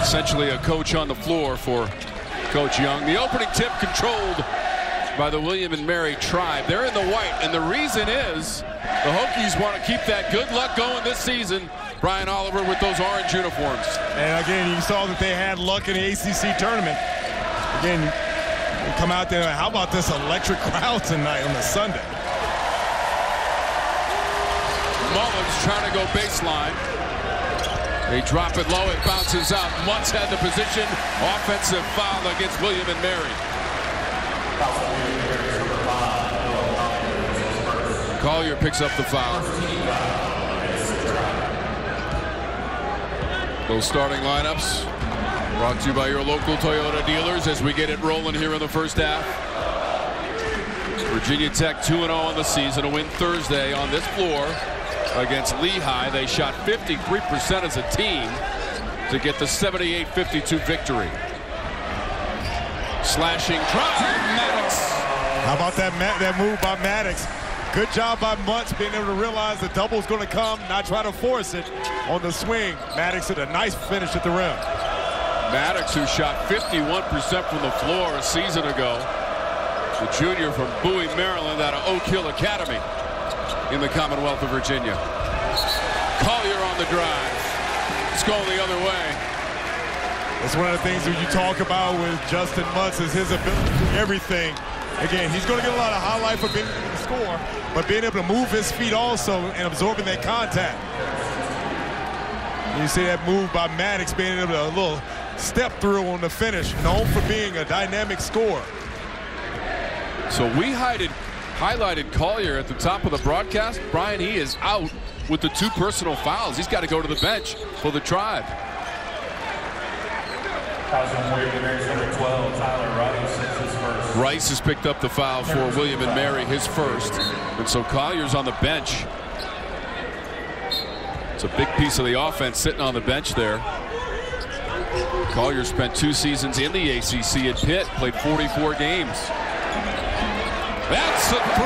Essentially a coach on the floor for Coach Young. The opening tip controlled by the William and Mary Tribe. They're in the white, and the reason is the Hokies want to keep that good luck going this season. Brian Oliver with those orange uniforms. And again, you saw that they had luck in the ACC tournament. Again, you come out there, how about this electric crowd tonight on the Sunday? Mullins trying to go baseline. They drop it low, it bounces out. Mutz had the position. Offensive foul against William and Mary. Collier picks up the foul. Those starting lineups brought to you by your local Toyota dealers as we get it rolling here in the first half. Virginia Tech 2-0 on the season. A win Thursday on this floor against Lehigh. They shot 53% as a team to get the 78-52 victory. Slashing drive, Maddox. How about that move by Maddox? Good job by Mutz being able to realize the double's going to come, not try to force it on the swing. Maddox had a nice finish at the rim. Maddox, who shot 51% from the floor a season ago. The junior from Bowie, Maryland, out of Oak Hill Academy in the Commonwealth of Virginia. Collier on the drive. It's going the other way. That's one of the things that you talk about with Justin Mutz is his ability to do everything. Again, he's going to get a lot of highlight for being able to score, but being able to move his feet also and absorbing that contact. You see that move by Maddox being able to a little step through on the finish, known for being a dynamic scorer. So we highlighted Collier at the top of the broadcast. Brian, he is out with the 2 personal fouls. He's got to go to the bench for the Tribe. Rice has picked up the foul for William and Mary, his first. And so Collier's on the bench. It's a big piece of the offense sitting on the bench there. Collier spent 2 seasons in the ACC at Pitt, played 44 games. That's a 3.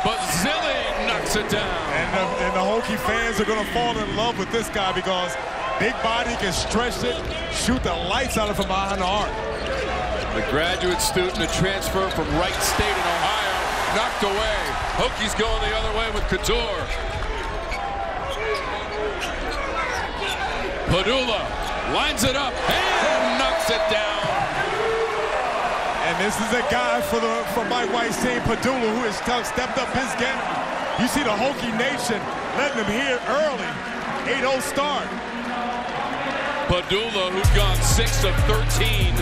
Basile knocks it down. And the Hokie fans are going to fall in love with this guy because big body can stretch it, shoot the lights out of from behind the arc. The graduate student, a transfer from Wright State in Ohio, knocked away. Hokies going the other way with Cattoor. Pedulla lines it up and knocks it down. And this is a guy for Mike White's team, Pedulla, who has stepped up his game. You see the Hokie Nation letting him hear early. 8-0 start. Pedulla, who's gone 6 of 13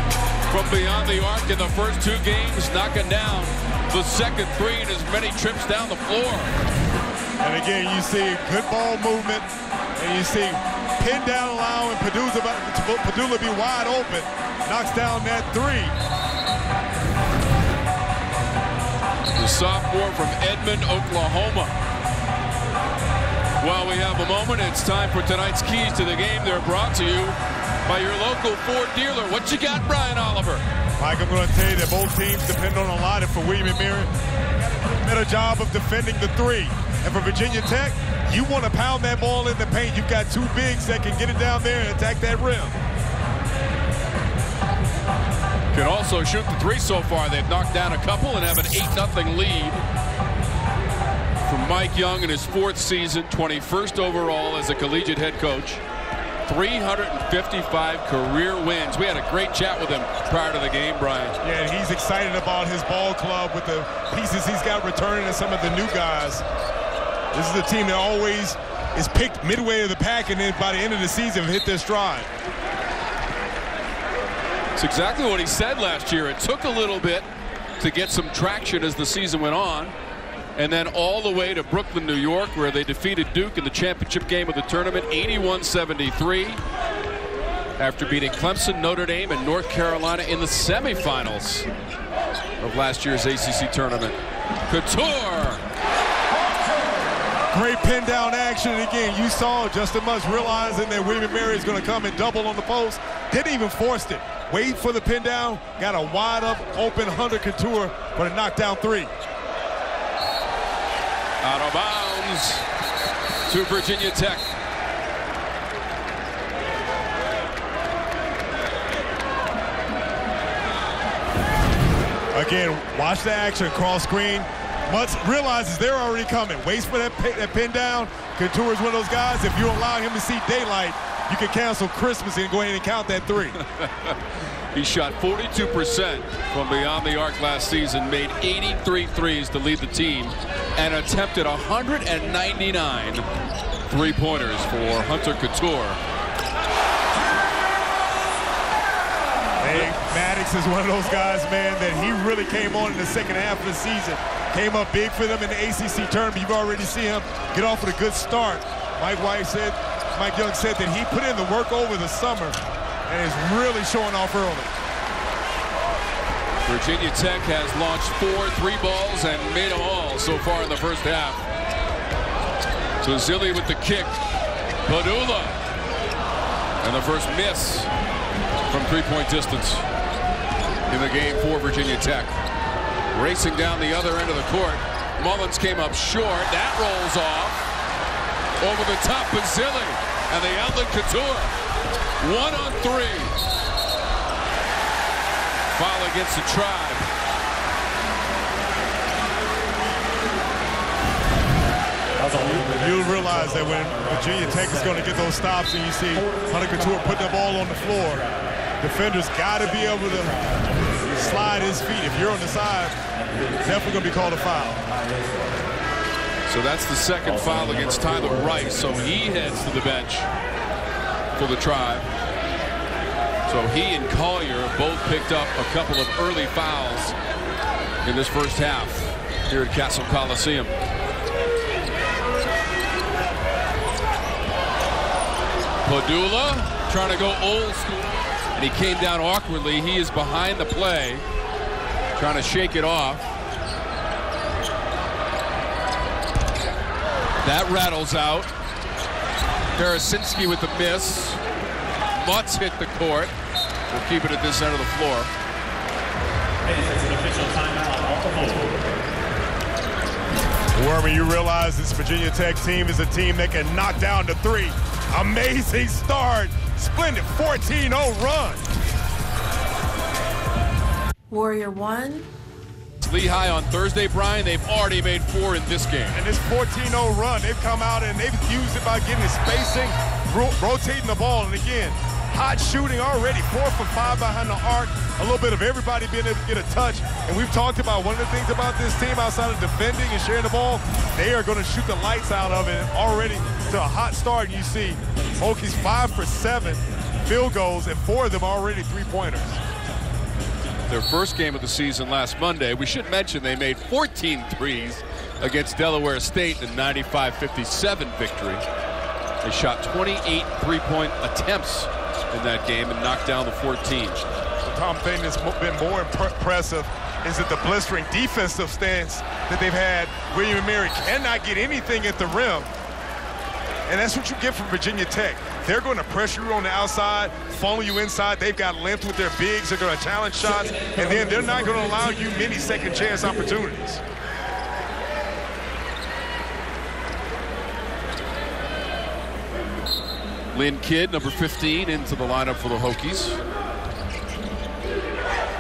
from beyond the arc in the first 2 games, knocking down the second 3 in as many trips down the floor. And again, you see good ball movement, and you see pin down allowing Pedulla be wide open, knocks down that 3. The sophomore from Edmond, Oklahoma. While we have a moment, it's time for tonight's keys to the game. They're brought to you by your local Ford dealer. What you got, Brian Oliver? Mike, I'm going to tell you that both teams depend on a lot. And for William and Mary, better job of defending the 3. And for Virginia Tech, you want to pound that ball in the paint. You've got 2 bigs that can get it down there and attack that rim. Can also shoot the 3 so far. They've knocked down a couple and have an 8-0 lead. From Mike Young in his 4th season, 21st overall as a collegiate head coach. 355 career wins. We had a great chat with him prior to the game, Brian. Yeah, and he's excited about his ball club with the pieces he's got returning and some of the new guys. This is a team that always is picked midway of the pack and then by the end of the season hit their stride. It's exactly what he said last year. It took a little bit to get some traction as the season went on. And then all the way to Brooklyn, New York, where they defeated Duke in the championship game of the tournament, 81-73, after beating Clemson, Notre Dame, and North Carolina in the semifinals of last year's ACC tournament. Cattoor. Great pin down action. And again, you saw Justin Mutz realizing that William & Mary is going to come and double on the post. Didn't even force it. Wait for the pin down. Got a wide up open Hunter Cattoor for the knockdown 3. Out of bounds to Virginia Tech. Again, watch the action, cross screen. Mutz realizes they're already coming. Waits for that pin down. Cattoor is one of those guys, if you allow him to see daylight, you can cancel Christmas and go ahead and count that 3. He shot 42% from beyond the arc last season, made 83 threes to lead the team, and attempted 199 three-pointers for Hunter Cattoor. Hey, Maddox is one of those guys, man, that he really came on in the second half of the season. Came up big for them in the ACC tournament. You've already seen him get off with a good start. Mike Young said that he put in the work over the summer and is really showing off early. Virginia Tech has launched 4 3-balls and made them all so far in the first half. Basile with the kick. Pedulla. And the first miss from 3-point distance in the game for Virginia Tech. Racing down the other end of the court. Mullins came up short. That rolls off. Over the top, Basile. And the outlet, Cattoor. 1-on-3. Foul against the Tribe. You'll realize that when Virginia Tech is going to get those stops and you see Hunter Cattoor put the ball on the floor, defenders got to be able to slide his feet. If you're on the side, definitely going to be called a foul. So that's the second foul against Tyler Rice. So he heads to the bench for the Tribe. So he and Collier both picked up a couple of early fouls in this first half here at Castle Coliseum. Pedulla trying to go old school, and he came down awkwardly. He is behind the play, trying to shake it off. That rattles out. Karasinski with the miss. Mutz hit the court. We'll keep it at this end of the floor. Wormy, you realize this Virginia Tech team is a team that can knock down the 3. Amazing start. Splendid 14-0 run. Warrior 1. Lehigh on Thursday, Brian. They've already made 4 in this game. And this 14-0 run, they've come out and they've used it by getting the spacing, rotating the ball. And again, hot shooting already, 4 for 5 behind the arc. A little bit of everybody being able to get a touch. And we've talked about one of the things about this team outside of defending and sharing the ball, they are going to shoot the lights out of it already to a hot start. And you see Hokies 5 for 7 field goals, and 4 of them already 3-pointers. Their first game of the season last Monday. We should mention they made 14 threes against Delaware State in a 95-57 victory. They shot 28 3-point attempts in that game and knocked down the 14. The Tom thing that's been more impressive is that the blistering defensive stance that they've had. William & Mary cannot get anything at the rim. And that's what you get from Virginia Tech. They're going to pressure you on the outside, funnel you inside. They've got length with their bigs. They're going to challenge shots, and then they're not going to allow you many second chance opportunities. Lynn Kidd, number 15, into the lineup for the Hokies.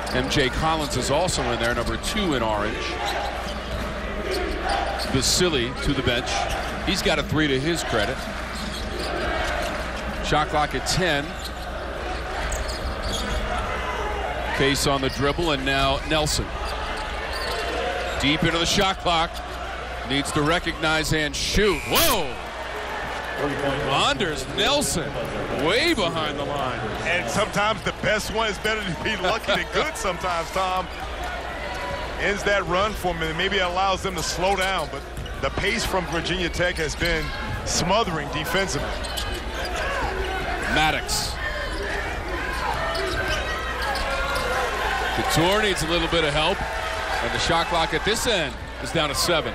MJ Collins is also in there, number 2 in orange. Basile to the bench. He's got a 3 to his credit. Shot clock at 10. Case on the dribble, and now Nelson. Deep into the shot clock. Needs to recognize and shoot. Whoa! Anders Nelson way behind the line. And sometimes the best one is better to be lucky than good sometimes, Tom. Ends that run for them, and maybe it allows them to slow down, but the pace from Virginia Tech has been smothering defensively. Maddox. Cattoor needs a little bit of help, and the shot clock at this end is down to 7.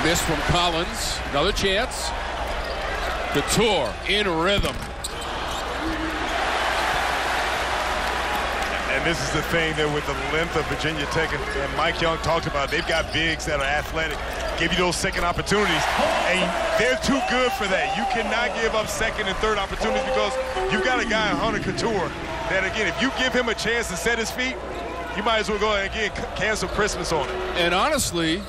Miss from Collins. Another chance. Cattoor in rhythm. And this is the thing that with the length of Virginia Tech, and Mike Young talked about, they've got bigs that are athletic, give you those second opportunities, and they're too good for that. You cannot give up second and third opportunities because you've got a guy in Hunter Cattoor that, again, if you give him a chance to set his feet, you might as well go ahead and, again, cancel Christmas on him. And honestly,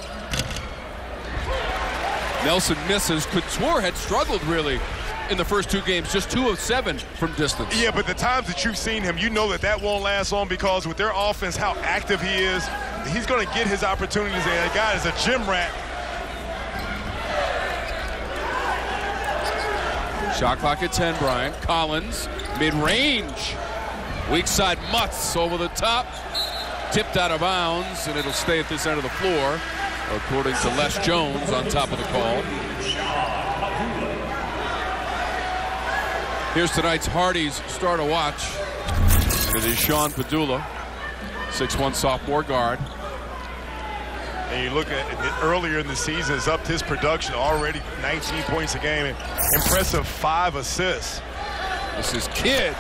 Nelson misses. Cattoor had struggled really in the first 2 games, just 2 of 7 from distance. Yeah, but the times that you've seen him, you know that that won't last long because with their offense, how active he is, he's going to get his opportunities. And the guy is a gym rat. Shot clock at 10, Brian. Collins, mid-range. Weak side Mutz over the top. Tipped out of bounds, and it'll stay at this end of the floor, according to Les Jones on top of the call. Here's tonight's Hardy's star to watch. It is Sean Pedulla, 6'1" sophomore guard. And you look at it earlier in the season, has upped his production already 19 points a game and impressive 5 assists. This is Kidd.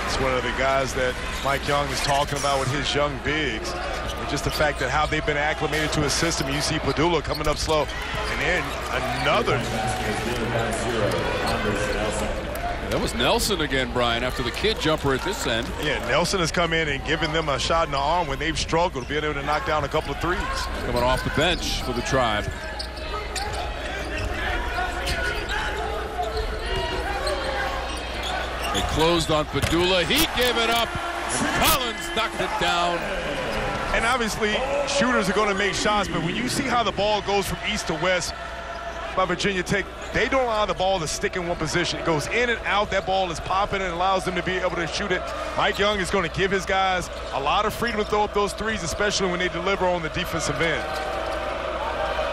It's one of the guys that Mike Young is talking about with his young bigs. And just the fact that how they've been acclimated to his system. You see Pedulla coming up slow. And then another. That was Nelson again, Brian, after the Kidd jumper at this end. Yeah, Nelson has come in and given them a shot in the arm when they've struggled, being able to knock down a couple of threes. Coming off the bench for the Tribe. They closed on Pedulla. He gave it up. And Collins knocked it down. And obviously, shooters are going to make shots, but when you see how the ball goes from east to west by Virginia Tech, they don't allow the ball to stick in one position. It goes in and out. That ball is popping and allows them to be able to shoot it. Mike Young is going to give his guys a lot of freedom to throw up those threes, especially when they deliver on the defensive end.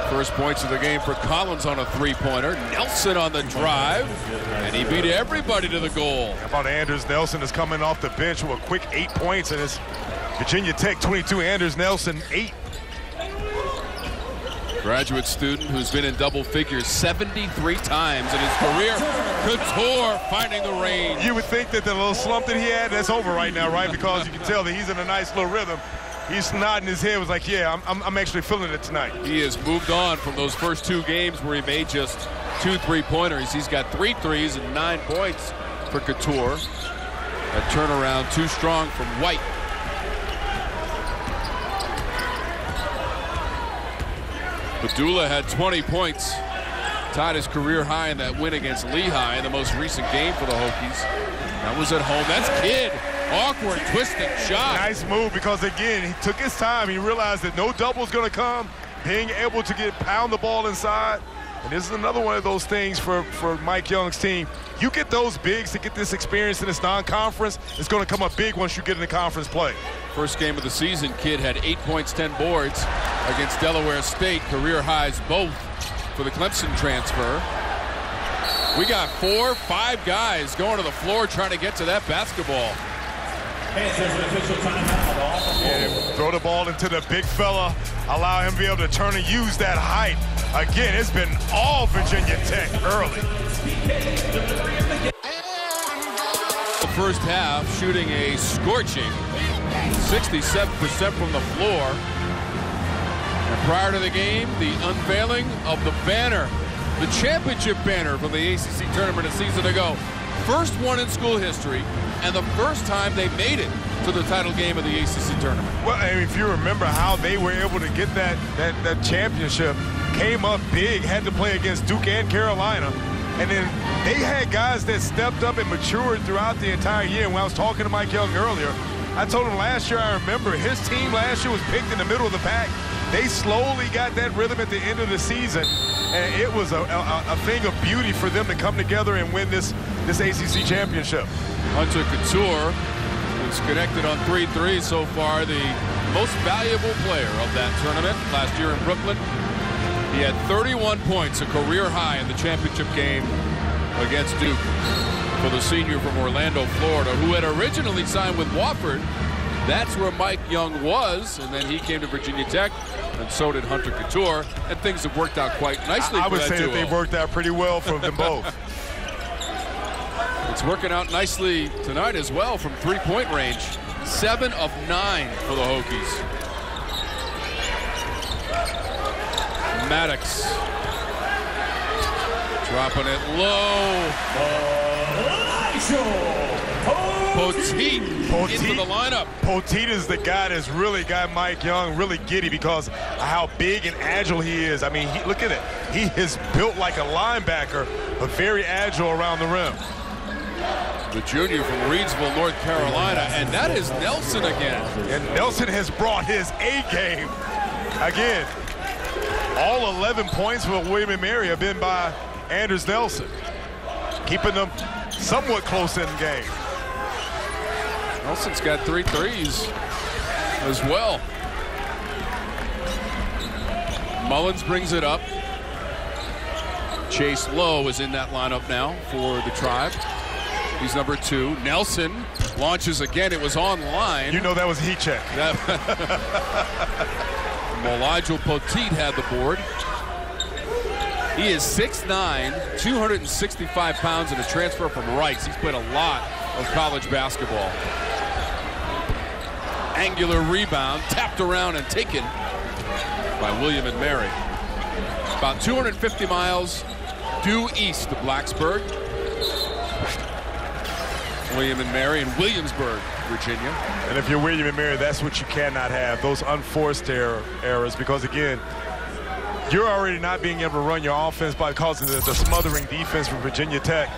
First points of the game for Collins on a 3-pointer. Nelson on the drive, and he beat everybody to the goal. How about Anders Nelson is coming off the bench with a quick 8 points, and it's Virginia Tech 22, Anders Nelson 8. Graduate student who's been in double figures 73 times in his career. Cattoor finding the range. You would think that the little slump that he had, that's over right now, right? Because you can tell that he's in a nice little rhythm. He's nodding his head, was like, yeah, I'm actually feeling it tonight. He has moved on from those first 2 games where he made just 2 3-pointers. He's got 3 threes and 9 points for Cattoor. A turnaround too strong from White. Pedulla had 20 points, tied his career high in that win against Lehigh in the most recent game for the Hokies. That was at home. That's Kidd. Awkward, twisting shot. Nice move because, again, he took his time. He realized that no double is going to come. Being able to pound the ball inside. And this is another one of those things for Mike Young's team. You get those bigs to get this experience in this non-conference, it's going to come up big once you get into conference play. First game of the season, Kidd had 8 points, 10 boards against Delaware State. Career highs both for the Clemson transfer. We got 4, 5 guys going to the floor trying to get to that basketball. And throw the ball into the big fella, allow him to be able to turn and use that height. Again, it's been all Virginia Tech early. The first half, shooting a scorching 67% from the floor. And prior to the game, the unveiling of the banner, the championship banner from the ACC tournament a season ago. First one in school history, and the first time they made it to the title game of the ACC tournament. Well, I mean, if you remember how they were able to get that championship, came up big, had to play against Duke and Carolina, and then they had guys that stepped up and matured throughout the entire year. And when I was talking to Mike Young earlier, I told him last year, I remember his team last year was picked in the middle of the pack. They slowly got that rhythm at the end of the season, and it was a thing of beauty for them to come together and win this ACC championship. Hunter Cattoor, who's connected on 3 threes so far, the most valuable player of that tournament last year in Brooklyn. He had 31 points, a career high in the championship game against Duke for the senior from Orlando, Florida, who had originally signed with Wofford. That's where Mike Young was, and then he came to Virginia Tech, and so did Hunter Cattoor, and things have worked out quite nicely for that duo. I would say that they've worked out pretty well for them both. It's working out nicely tonight as well from three-point range. 7 of 9 for the Hokies. Maddox dropping it low. Poteet into the lineup. Poteet is the guy that's really got Mike Young really giddy because of how big and agile he is. I mean, look at it. He is built like a linebacker, but very agile around the rim. The junior from Reidsville, North Carolina, and that is Nelson again. And Nelson has brought his A game again. All 11 points for William & Mary have been by Anders Nelson, keeping them somewhat close in the game. Nelson's got 3 threes as well. Mullins brings it up. Chase Lowe is in that lineup now for the Tribe. He's number 2. Nelson launches again. It was online. You know that was a heat check. Moligel Poteet had the board. He is 6'9", 265 pounds, and a transfer from Rice. He's played a lot of college basketball. Angular rebound, tapped around and taken by William & Mary. About 250 miles due east of Blacksburg. William & Mary in Williamsburg, Virginia. And if you're William & Mary, that's what you cannot have, those unforced errors, because again, you're already not being able to run your offense by causing the smothering defense from Virginia Tech.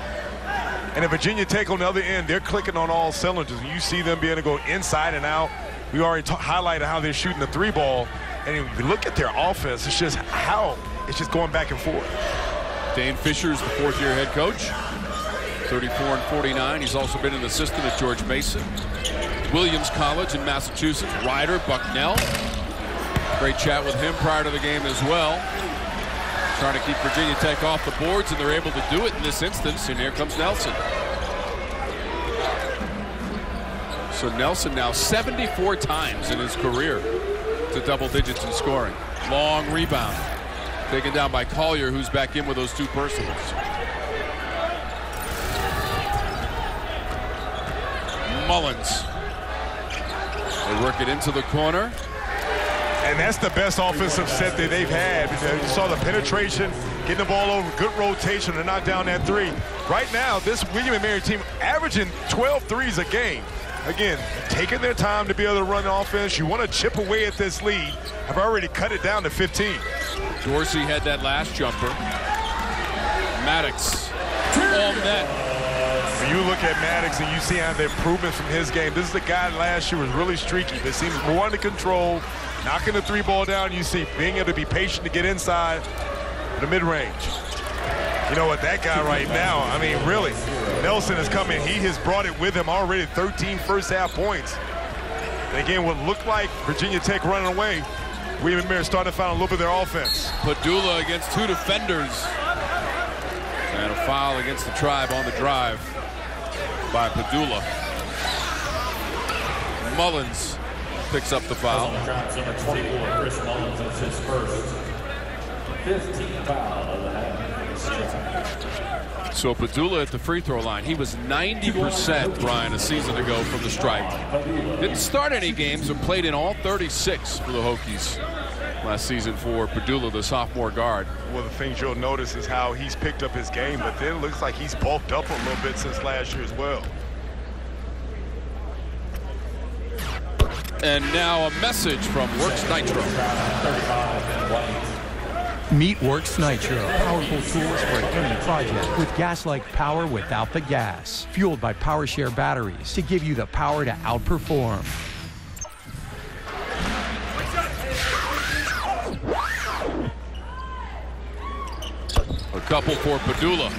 And at Virginia Tech on the other end, they're clicking on all cylinders. You see them being able to go inside and out. We already highlighted how they're shooting the 3-ball. And if you look at their offense, it's just going back and forth. Dane Fisher's the 4th-year head coach. 34 and 49. He's also been an assistant at George Mason, Williams College in Massachusetts. Ryder Bucknell. Great chat with him prior to the game as well. Trying to keep Virginia Tech off the boards, and they're able to do it in this instance. And here comes Nelson. So Nelson now 74 times in his career to double digits in scoring. Long rebound. Taken down by Collier, who's back in with those 2 personals. Mullins. They work it into the corner. And that's the best offensive set that they've had. You saw the penetration, getting the ball over, good rotation to knock down that 3. Right now, this William & Mary team averaging 12 threes a game. Again, taking their time to be able to run the offense. You want to chip away at this lead. I've already cut it down to 15. Dorsey had that last jumper. Maddox all net. When you look at Maddox and you see how the improvement from his game, this is the guy last year was really streaky, but seems more under control, knocking the 3-ball down. You see being able to be patient to get inside the mid-range. You know what, that guy right now, I mean, really, Nelson is coming. He has brought it with him already, 13 first-half points. And again, what looked like Virginia Tech running away, William & Mary starting to find a little bit of their offense. Pedulla against 2 defenders. And a foul against the Tribe on the drive by Pedulla. Mullins picks up the foul. Number 24, Chris Mullins, is his first 15th foul of the half. So Pedulla at the free throw line. He was 90%, Brian, a season ago from the stripe. Didn't start any games, but played in all 36 for the Hokies last season for Pedulla, the sophomore guard. One of the things you'll notice is how he's picked up his game, but then it looks like he's bulked up a little bit since last year as well. And now a message from Works Nitro. Meet Works Nitro, powerful tools for any project with gas-like power without the gas, fueled by PowerShare batteries to give you the power to outperform. A couple for Pedulla.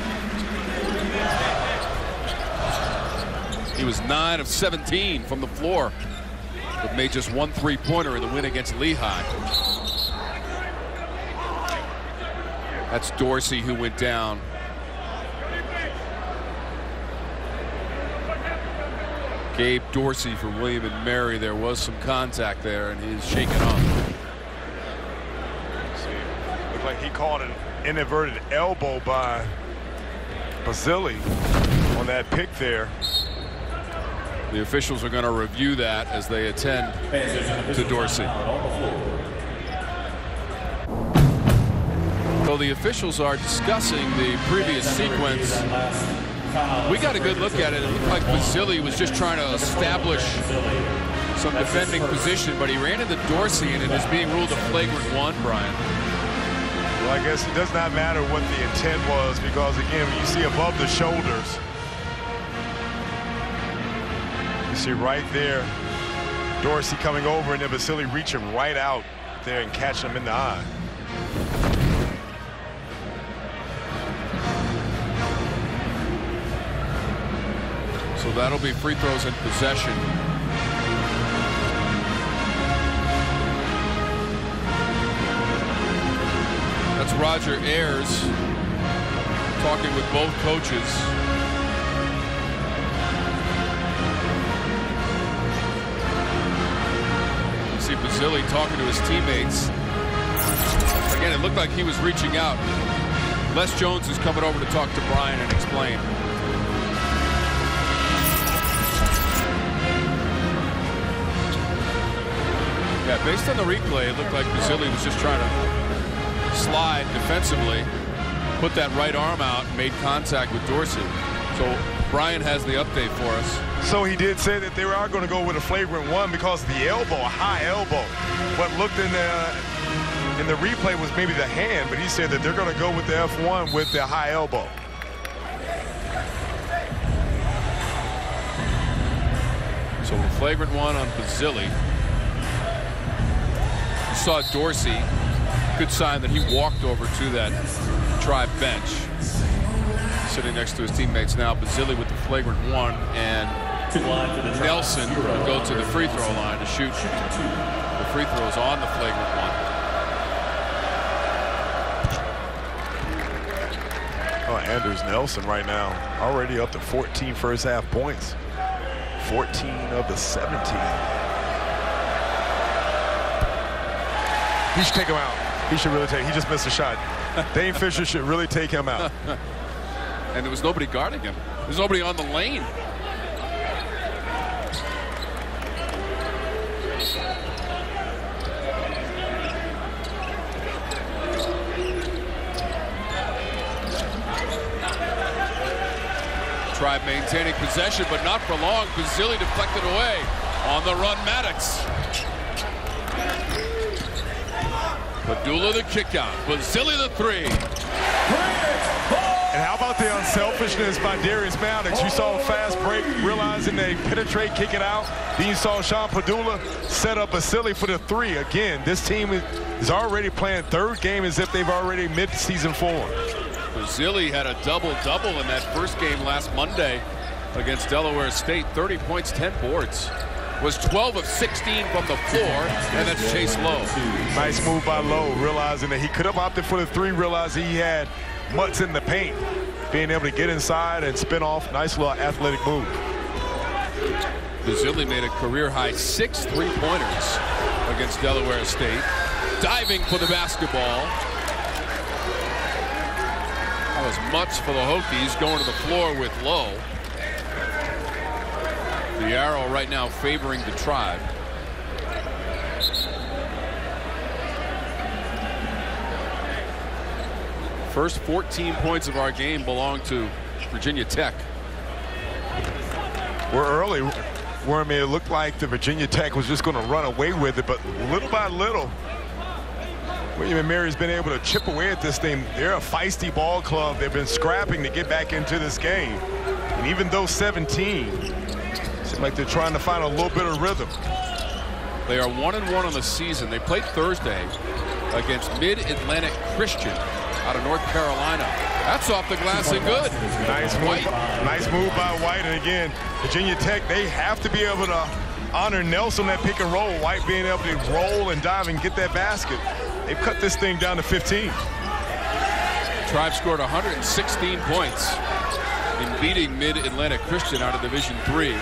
He was 9 of 17 from the floor, but made just 1 3-pointer in the win against Lehigh. That's Dorsey who went down. Gabe Dorsey for William & Mary. There was some contact there, and he's shaken off. Looked like he called an inadvertent elbow by Basile on on that pick there. The officials are going to review that as they attend to Dorsey. So the officials are discussing the previous sequence. We got a good look at it. It looked like Basile was just trying to establish some defending position, but he ran into Dorsey, and it is being ruled a flagrant one, Brian. Well, I guess it does not matter what the intent was, because again, when you see above the shoulders, you see right there Dorsey coming over, and then Basile reaching right out there and catching him in the eye. So that'll be free throws in possession. That's Roger Ayers talking with both coaches. You see Basile talking to his teammates. Again, it looked like he was reaching out. Les Jones is coming over to talk to Brian and explain. Yeah, based on the replay, it looked like Basile was just trying to slide defensively, put that right arm out, and made contact with Dorsey. So Brian has the update for us. So he did say that they are going to go with a flagrant one because the elbow, a high elbow. What looked in the replay was maybe the hand, but he said that they're going to go with the F1 with the high elbow. So a flagrant one on Basile. You saw Dorsey. Good sign that he walked over to that Tribe bench. Sitting next to his teammates now. Basile with the flagrant one, and Nelson will go to the free throw line to shoot the free throws on the flagrant one. Oh, Anders Nelson right now already up to 14 first half points. 14 of the 17. He should take him out. He should really take. He just missed a shot. Dane Fisher should really take him out. And there was nobody guarding him. There's nobody on the lane. Tribe maintaining possession, but not for long. Basile deflected away. On the run, Maddox. Pedulla the kick out. Basile the three. And how about the unselfishness by Darius Maddox? You saw a fast break, realizing they penetrate, kick it out. Then you saw Sean Pedulla set up Basile for the three. Again, this team is already playing third game as if they've already mid-season form. Basile had a double-double in that first game last Monday against Delaware State. 30 points, 10 boards. Was 12 of 16 from the floor, and that's Chase Lowe. Nice move by Lowe, realizing that he could have opted for the three, realizing he had mutts in the paint. Being able to get inside and spin off, nice little athletic move. Basile made a career-high 6 3-pointers against Delaware State. Diving for the basketball. That was much for the Hokies, going to the floor with Lowe. The arrow right now favoring the Tribe. First 14 points of our game belong to Virginia Tech. We're early. I mean, it looked like the Virginia Tech was just going to run away with it, but little by little, William & Mary's been able to chip away at this thing. They're a feisty ball club. They've been scrapping to get back into this game. And even though 17, seems like they're trying to find a little bit of rhythm. They are 1-1 on the season. They played Thursday against Mid-Atlantic Christian out of North Carolina. That's off the glass and good. Nice move by White. And again, Virginia Tech, they have to be able to honor Nelson that pick and roll. White being able to roll and dive and get that basket. They've cut this thing down to 15. Tribe scored 116 points in beating Mid-Atlantic Christian out of Division III.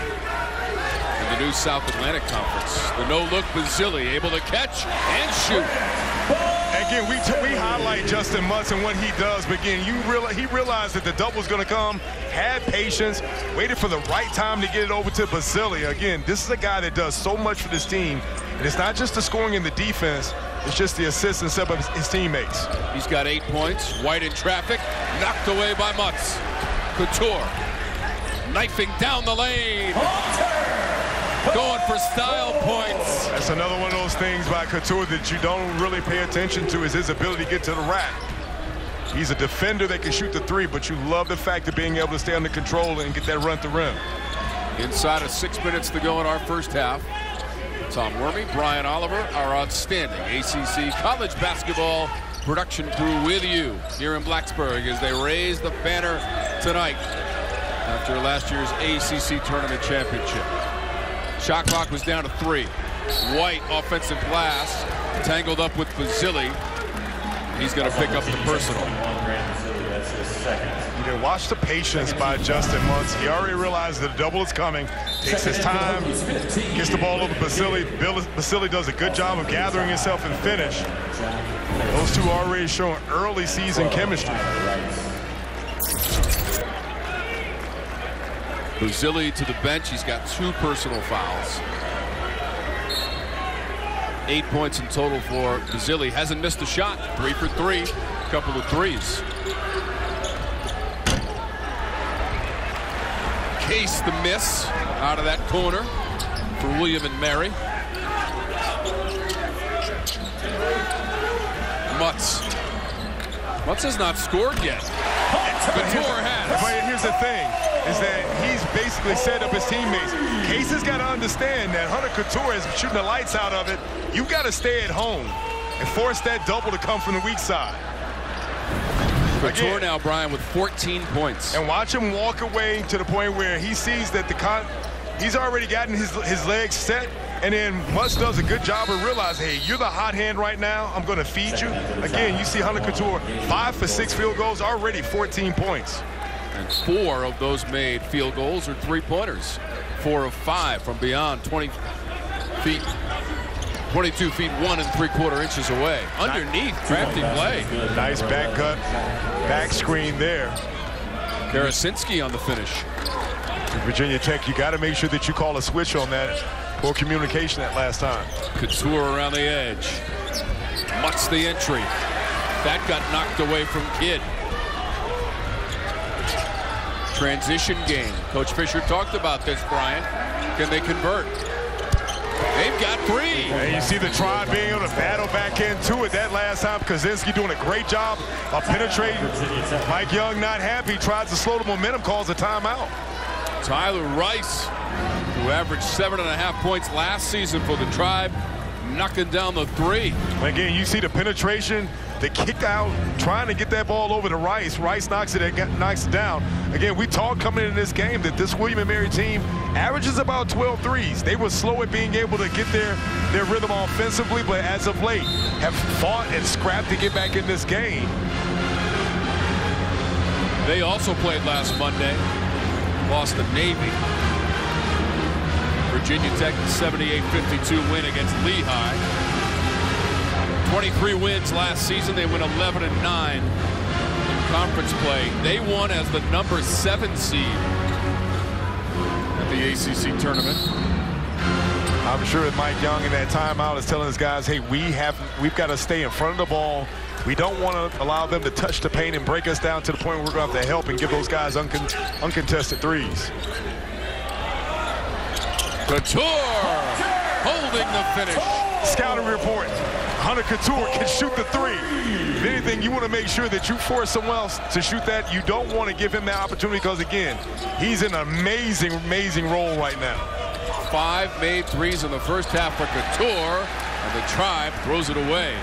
And the new South Atlantic Conference. The no-look Basile able to catch and shoot. Again, we highlight Justin Mutz and what he does, but again, he realized that the double was going to come, had patience, waited for the right time to get it over to Basile. Again, this is a guy that does so much for this team, and it's not just the scoring and the defense, it's just the assists and stuff of his teammates. He's got 8 points. White in traffic, knocked away by Mutz. Cattoor knifing down the lane. Going for style points. That's another one of those things by Cattoor that you don't really pay attention to, is his ability to get to the rack. He's a defender that can shoot the three, but you love the fact of being able to stay under control and get that run to rim. Inside of 6 minutes to go in our first half. Tom Wormy, Brian Oliver, our outstanding ACC college basketball production crew with you here in Blacksburg as they raise the banner tonight after last year's ACC tournament championship. Shot clock was down to 3. White offensive glass tangled up with Basile. He's going to pick up the personal. You can watch the patience by Justin Mutz. He already realized that the double is coming. Takes his time, gets the ball over Basile. Basile does a good job of gathering himself and finish. Those two already showing early season chemistry. Basile to the bench. He's got 2 personal fouls. 8 points in total for Basile. Hasn't missed a shot. 3 for 3. A couple of threes. Case the miss out of that corner for William and Mary. Mutz. Mutz has not scored yet. Cattoor has. But here's the thing, is that he's basically set up his teammates. Case has got to understand that Hunter Cattoor is shooting the lights out of it. You've got to stay at home and force that double to come from the weak side. Cattoor now, Brian, with 14 points. And watch him walk away to the point where he sees that he's already gotten his legs set, and then Mutz does a good job of realizing, hey, you're the hot hand right now. I'm going to feed you. Again, you see Hunter Cattoor, 5 for 6 field goals, already 14 points. And 4 of those made field goals are 3-pointers. 4 of 5 from beyond 20 feet. 22 feet 1 3/4 inches away. Underneath, crafty play. Nice back cut, back screen there. Karasinski on the finish. Virginia Tech, you got to make sure that you call a switch on that. Poor communication that last time. Cattoor around the edge. Mutz the entry. That got knocked away from Kidd. Transition game. Coach Fisher talked about this, Brian. Can they convert? They've got 3. And you see the Tribe being able to battle back into it that last time. Kaczynski doing a great job of penetrating. Mike Young not happy, tries to slow the momentum, calls a timeout. Tyler Rice, who averaged 7.5 points last season for the Tribe, knocking down the 3. Again, you see the penetration, the kick out, trying to get that ball over to Rice. Rice knocks it down. Again, we talked coming into this game that this William & Mary team averages about 12 threes. They were slow at being able to get their rhythm offensively, but as of late have fought and scrapped to get back in this game. They also played last Monday, lost to Navy. Virginia Tech 78-52 win against Lehigh. 23 wins last season. They went 11-9 in conference play. They won as the number 7 seed at the ACC tournament. I'm sure that Mike Young in that timeout is telling his guys, hey, we've got to stay in front of the ball. We don't want to allow them to touch the paint and break us down to the point where we're going to have to help and give those guys uncontested threes. Cattoor holding the finish. Scouting report. Hunter Cattoor can shoot the 3. If anything, you want to make sure that you force someone else to shoot that. You don't want to give him that opportunity because, again, he's in an amazing, amazing role right now. 5 made threes in the first half for Cattoor, and the Tribe throws it away.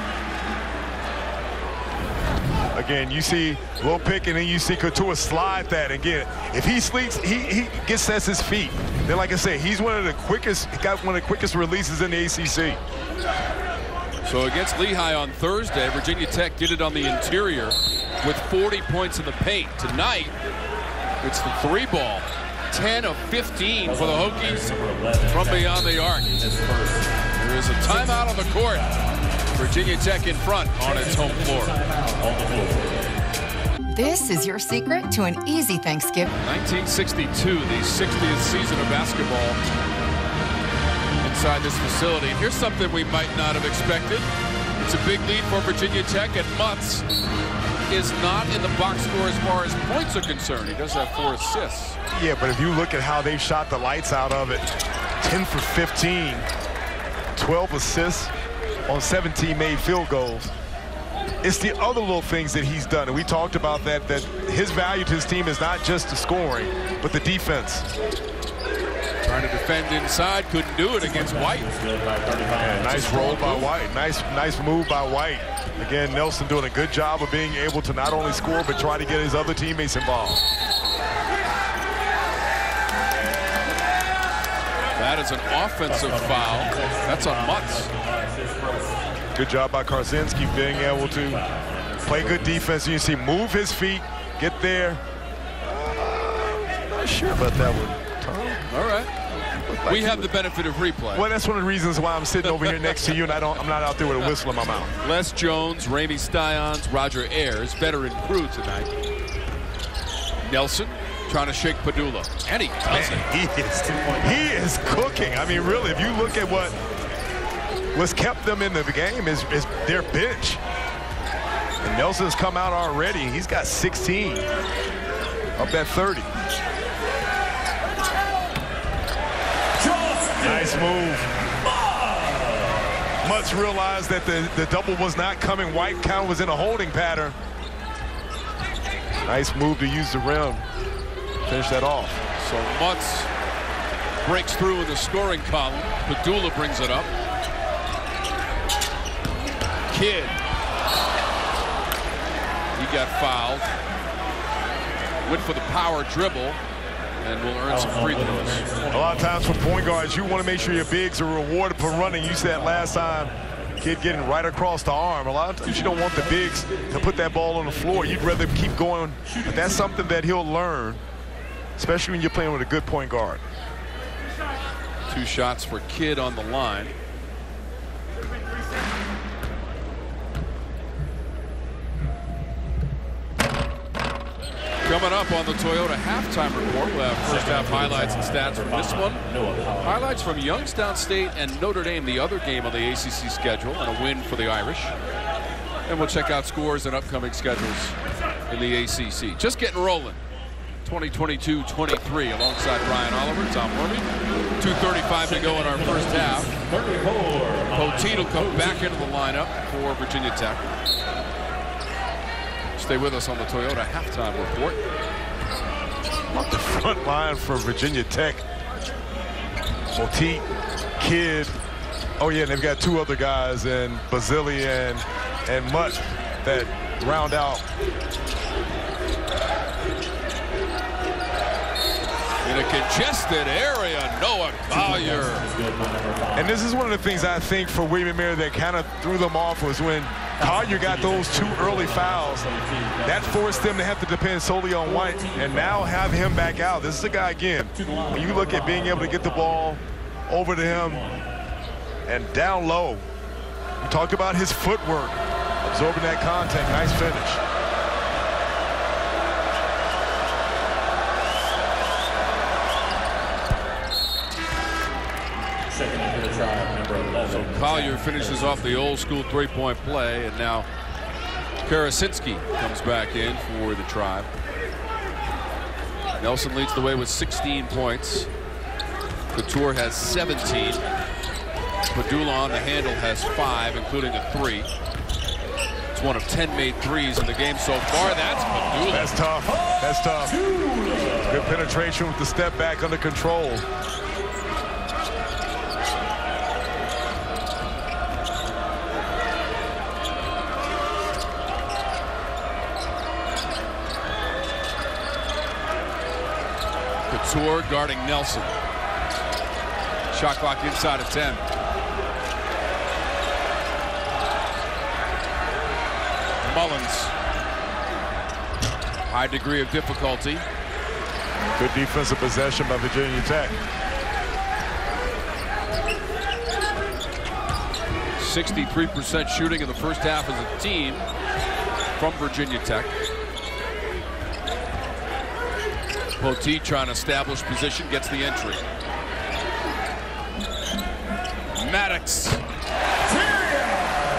Again, you see a little pick, and then you see Cattoor slide that. Again, if he sleeps, he sets his feet. Then, like I said, he's one of the quickest. He got one of the quickest releases in the ACC. So against Lehigh on Thursday, Virginia Tech did it on the interior with 40 points in the paint. Tonight, it's the 3 ball. 10 of 15 for the Hokies from beyond the arc. There is a timeout on the court. Virginia Tech in front on its home floor. This is your secret to an easy Thanksgiving. 1962, the 60th season of basketball inside this facility. And here's something we might not have expected. It's a big lead for Virginia Tech, and Mutz is not in the box score as far as points are concerned. He does have 4 assists. Yeah, but if you look at how they've shot the lights out of it, 10 for 15, 12 assists on 17 made field goals. It's the other little things that he's done, and we talked about that his value to his team is not just the scoring, but the defense. Trying to defend inside, couldn't do it against White. Yeah, nice roll by White. Nice move by White. Again, Nelson doing a good job of being able to not only score, but try to get his other teammates involved. That is an offensive foul. That's on Mutz. Good job by Karsinski being able to play good defense. You see, move his feet, get there. Not sure about that one, Tom. All right. Like we have the benefit of replay. Well, that's one of the reasons why I'm sitting over here next to you, and I'm not out there with a whistle in my mouth. Les Jones, Ramey Styons, Roger Ayers, veteran crew tonight. Nelson trying to shake Pedulla, and he does it. He is cooking. I mean, really, if you look at what's kept them in the game is their bench. And Nelson's come out already. He's got 16 of that 30. Nice move. Mutz realized that the double was not coming. White count was in a holding pattern. Nice move to use the rim. Finish that off. So Mutz breaks through in the scoring column. Pedulla brings it up. Kidd. He got fouled. Went for the power dribble and will earn some free throws. A lot of times for point guards, you want to make sure your bigs are rewarded for running. You said last time, Kidd getting right across the arm. A lot of times you don't want the bigs to put that ball on the floor. You'd rather keep going. But that's something that he'll learn, especially when you're playing with a good point guard. 2 shots for Kidd on the line. Coming up on the Toyota halftime report, we'll have first half highlights and stats from this one. Highlights from Youngstown State and Notre Dame, the other game on the ACC schedule, and a win for the Irish. And we'll check out scores and upcoming schedules in the ACC. Just getting rolling. 2022-23 alongside Brian Oliver, Tom Wormy. 2:35 to go in our first half. Poteet will come back into the lineup for Virginia Tech. Stay with us on the Toyota halftime report. Off the front line for Virginia Tech. Poteet, Kidd. Oh yeah, and they've got 2 other guys, and Basile and Mutt that round out. In a congested area, Noah Collier. And this is one of the things I think for William & Mary that kind of threw them off was when Collier got those 2 early fouls. That forced them to have to depend solely on White and now have him back out. This is a guy, again, when you look at being able to get the ball over to him and down low. We talked about his footwork, absorbing that contact. Nice finish. So Collier finishes off the old school 3-point play, and now Karsinski comes back in for the Tribe. Nelson leads the way with 16 points. Cattoor has 17. Pedulla on the handle has 5, including a 3. It's one of 10 made threes in the game so far. That's Pedulla. That's tough. That's tough. Good penetration with the step back under control. Cattoor guarding Nelson. Shot clock inside of 10. Mullins. High degree of difficulty. Good defensive possession by Virginia Tech. 63% shooting in the first half as a team from Virginia Tech. Poteet trying to establish position, gets the entry. Maddox.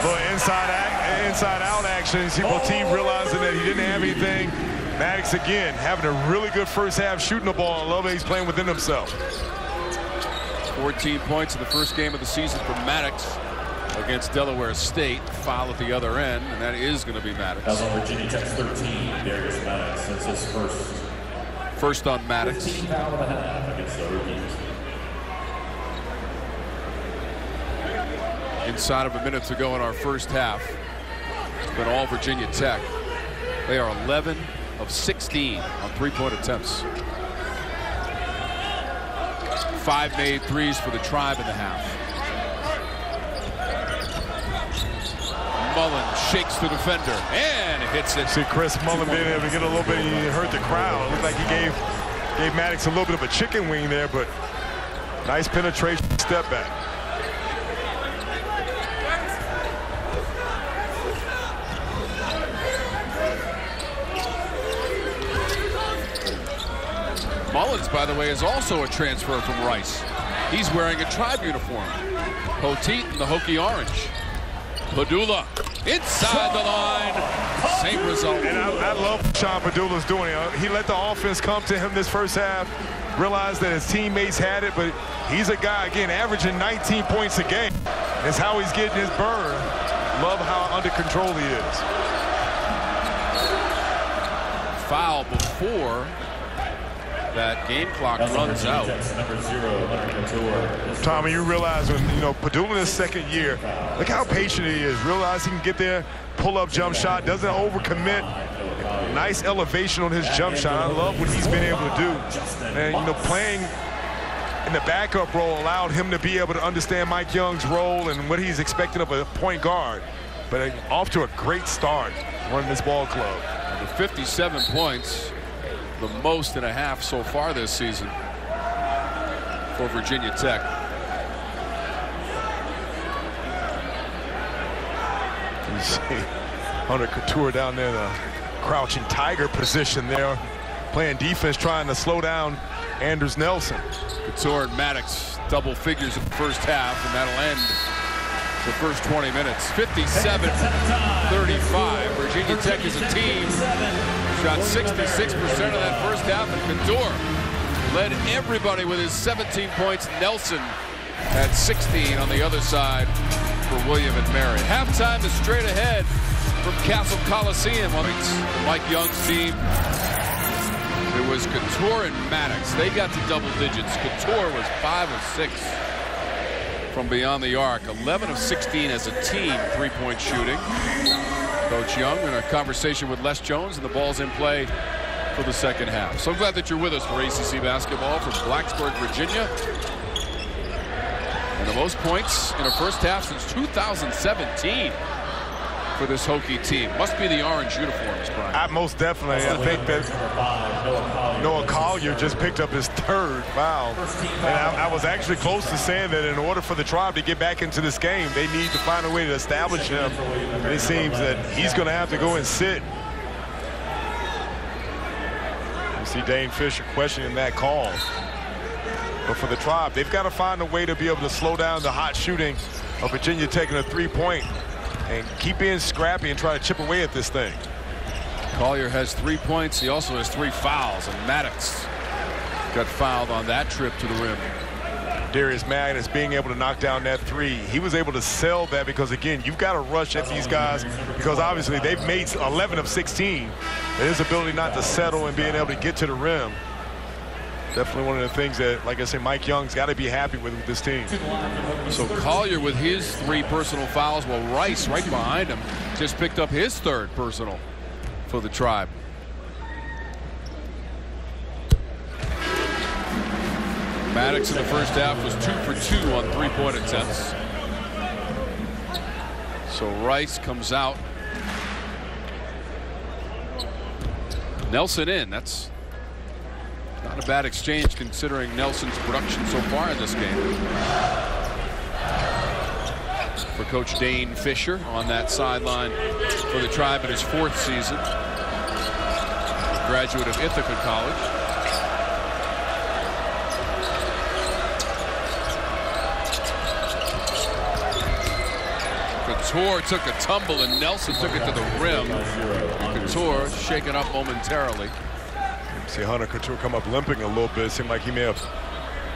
Little inside out action. See Poteet realizing that he didn't have anything. Maddox again having a really good first half shooting the ball. I love that he's playing within himself. 14 points in the first game of the season for Maddox against Delaware State. Foul at the other end, and that is going to be Maddox. That's on Virginia Tech's 13, Darius Maddox. That's his first. First on Maddox. 15 foul and a half against the Hokies. Inside of a minute to go in our first half. It's been all Virginia Tech. They are 11 of 16 on three-point attempts. 5 made threes for the Tribe in the half. Mullen shakes the defender and hits it. See Chris Mullen being able to get a little bit, he hurt the crowd. It looked like he gave Maddox a little bit of a chicken wing there, but nice penetration, step back. Mullins, by the way, is also a transfer from Rice. He's wearing a Tribe uniform. Poteet in the Hokie orange. Pedulla inside the line. Same result. And I love what Sean Pedulla's doing. He let the offense come to him this first half. Realized that his teammates had it, but he's a guy, again, averaging 19 points a game. That's how he's getting his burn. Love how under control he is. Foul before that game clock runs out. Tommy, you realize when, Pedulla in his second year, look how patient he is. Realize he can get there, pull up jump shot, doesn't overcommit. Nice elevation on his jump shot. I love what he's been able to do. And, playing in the backup role allowed him to be able to understand Mike Young's role and what he's expecting of a point guard. But off to a great start running this ball club. And the 57 points. The most in a half so far this season for Virginia Tech. You see Hunter Cattoor down there, the crouching tiger position there, playing defense, trying to slow down Anders Nelson. Cattoor and Maddox double figures in the first half, and that'll end the first 20 minutes. 57-35. Virginia Tech is a team. Shot 66% of that first half, and Cattoor led everybody with his 17 points. Nelson had 16 on the other side for William and Mary. Halftime is straight ahead from Castle Coliseum on Mike Young's team. It was Cattoor and Maddox. They got to double digits. Cattoor was 5 of 6 from beyond the arc. 11 of 16 as a team, three-point shooting. Coach Young in a conversation with Les Jones, and the ball's in play for the second half. So glad that you're with us for ACC basketball from Blacksburg, Virginia. And the most points in a first half since 2017 for this Hokie team. Must be the orange uniforms, Brian. Most definitely. I think that Noah Collier just picked up his third foul. And I was actually close to saying that in order for the Tribe to get back into this game, they need to find a way to establish him. And it seems that he's going to have to go and sit. You see Dane Fisher questioning that call. But for the Tribe, they've got to find a way to be able to slow down the hot shooting of Virginia taking a three-point and keep being scrappy and try to chip away at this thing. Collier has 3 points. He also has 3 fouls, and Maddox got fouled on that trip to the rim. Darius Maddox being able to knock down that three. He was able to sell that because, again, you've got to rush at these guys because obviously they've made 11 of 16. And his ability not to settle and being able to get to the rim. Definitely one of the things that, like I say, Mike Young's got to be happy with this team. So Collier with his 3 personal fouls, while Rice right behind him just picked up his 3rd personal for the Tribe. Maddox in the first half was 2 for 2 on 3-point attempts. So Rice comes out. Nelson in. That's Not a bad exchange considering Nelson's production so far in this game. For Coach Dane Fisher on that sideline for the Tribe in his 4th season. Graduate of Ithaca College. Cattoor took a tumble and Nelson took it to the rim. Cattoor shaken up momentarily. See Hunter Cattoor come up limping a little bit. It seemed like he may have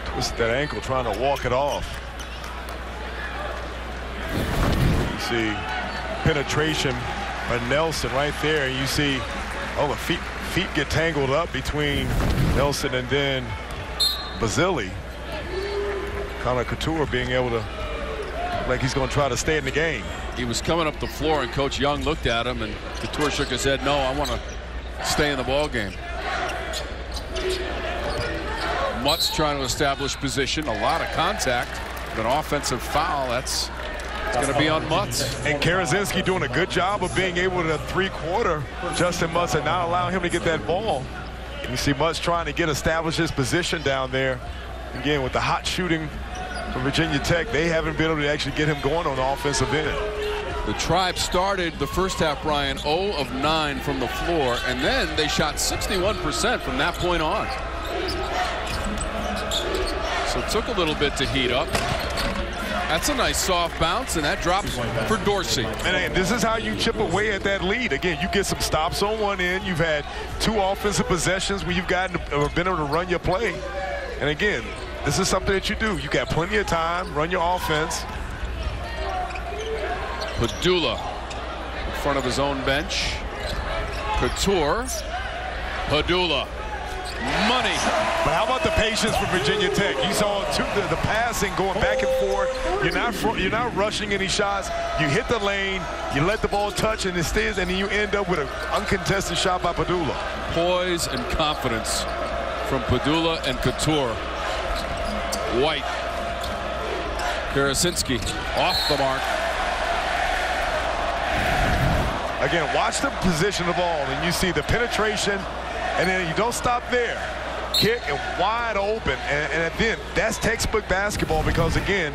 twisted that ankle trying to walk it off. You see penetration by Nelson right there. You see, oh, the feet get tangled up between Nelson and then Basile. Connor Cattoor being able to, like he's going to try to stay in the game. He was coming up the floor and Coach Young looked at him and Cattoor shook his head. No, I want to stay in the ball game. Mutt's trying to establish position. A lot of contact. An offensive foul. It's going to be on Mutz. And Karazinski doing a good job of being able to three-quarter Justin Mutz and not allowing him to get that ball. You see Mutz trying to establish his position down there. Again, with the hot shooting from Virginia Tech, they haven't been able to actually get him going on the offensive end. The Tribe started the first half, Brian, 0 of 9 from the floor, and then they shot 61% from that point on. So it took a little bit to heat up. That's a nice soft bounce, and that drops for Dorsey. And this is how you chip away at that lead. Again, you get some stops on one end. You've had 2 offensive possessions where you've been able to run your play. And again, this is something that you do. You got plenty of time, run your offense. Pedulla in front of his own bench. Cattoor. Pedulla. Money. But how about the patience for Virginia Tech? You saw the passing going back and forth. You're not rushing any shots. You hit the lane, you let the ball touch and it stays, and then you end up with an uncontested shot by Pedulla. Poise and confidence from Pedulla and Cattoor. White. Karazinski off the mark. Again, watch the position of the ball, and you see the penetration, and then you don't stop there. Kick and wide open, and then that's textbook basketball because, again,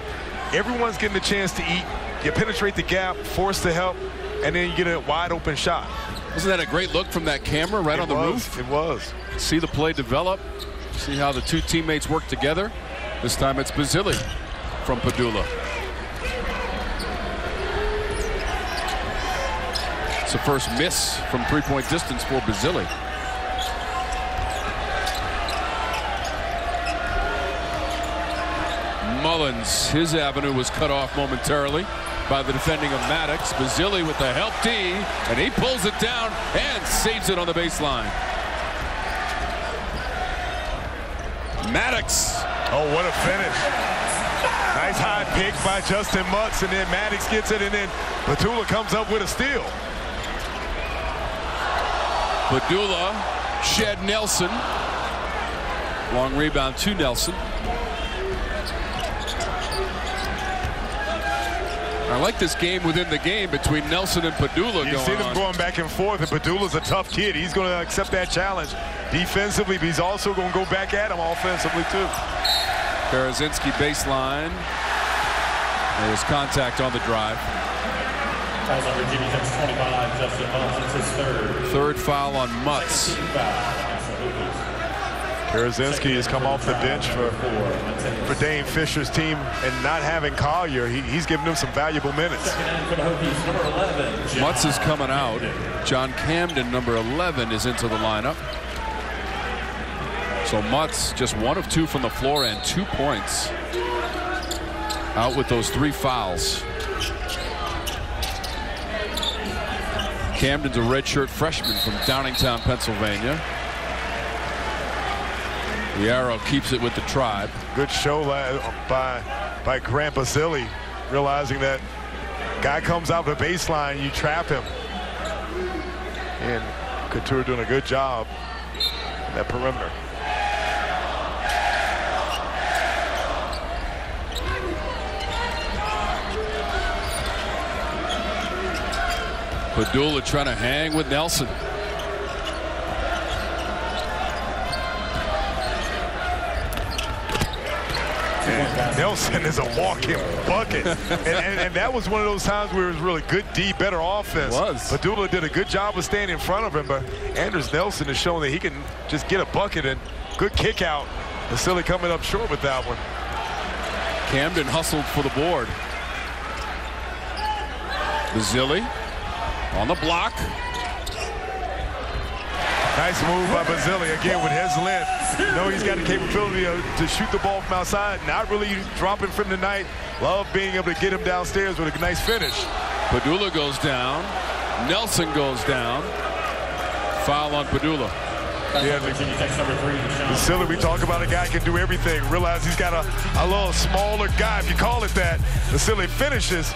everyone's getting a chance to eat. You penetrate the gap, force the help, and then you get a wide open shot. Wasn't that a great look from that camera right on the roof? It was. See the play develop. See how the 2 teammates work together. This time it's Basile from Pedulla. It's the first miss from 3-point distance for Basile. Mullins, his avenue was cut off momentarily by the defending of Maddox. Basile with the help D, and he pulls it down and saves it on the baseline. Maddox. Oh, what a finish. Nice high pick by Justin Mutz, and then Maddox gets it, and then Pedulla comes up with a steal. Pedulla shed Nelson. Long rebound to Nelson. I like this game within the game between Nelson and Pedulla going on. You see them going back and forth, and Pedulla's a tough kid. He's going to accept that challenge defensively, but he's also going to go back at him offensively, too. Karazinski baseline. There was contact on the drive. Fouls on Virginia Tech's 25, Justin Mutz. It's his third. Third foul on Mutz. Karazinski has come off the bench for Dane Fisher's team, and not having Collier, he's giving them some valuable minutes. Mutz is coming out. John Camden, number 11, is into the lineup. So Mutz just 1 of 2 from the floor and 2 points. Out with those 3 fouls. Camden's a redshirt freshman from Downingtown, Pennsylvania. The arrow keeps it with the Tribe. Good show by Grant Basile, realizing that guy comes out the baseline, you trap him. And Cattoor doing a good job in that perimeter. Pedulla trying to hang with Nelson. And Nelson is a walking bucket. and that was one of those times where it was really good D, better offense. Pedulla did a good job of staying in front of him, but Anders Nelson has shown that he can just get a bucket and good kick out. Basile coming up short with that one. Camden hustled for the board. Basile on the block. Nice move by Basile again with his length. He's got the capability to shoot the ball from outside. Not really dropping from tonight. Love being able to get him downstairs with a nice finish. Pedulla goes down. Nelson goes down. Foul on Pedulla. Yeah, Basile, we talk about a guy who can do everything. Realize he's got a little smaller guy, if you call it that. Basile finishes.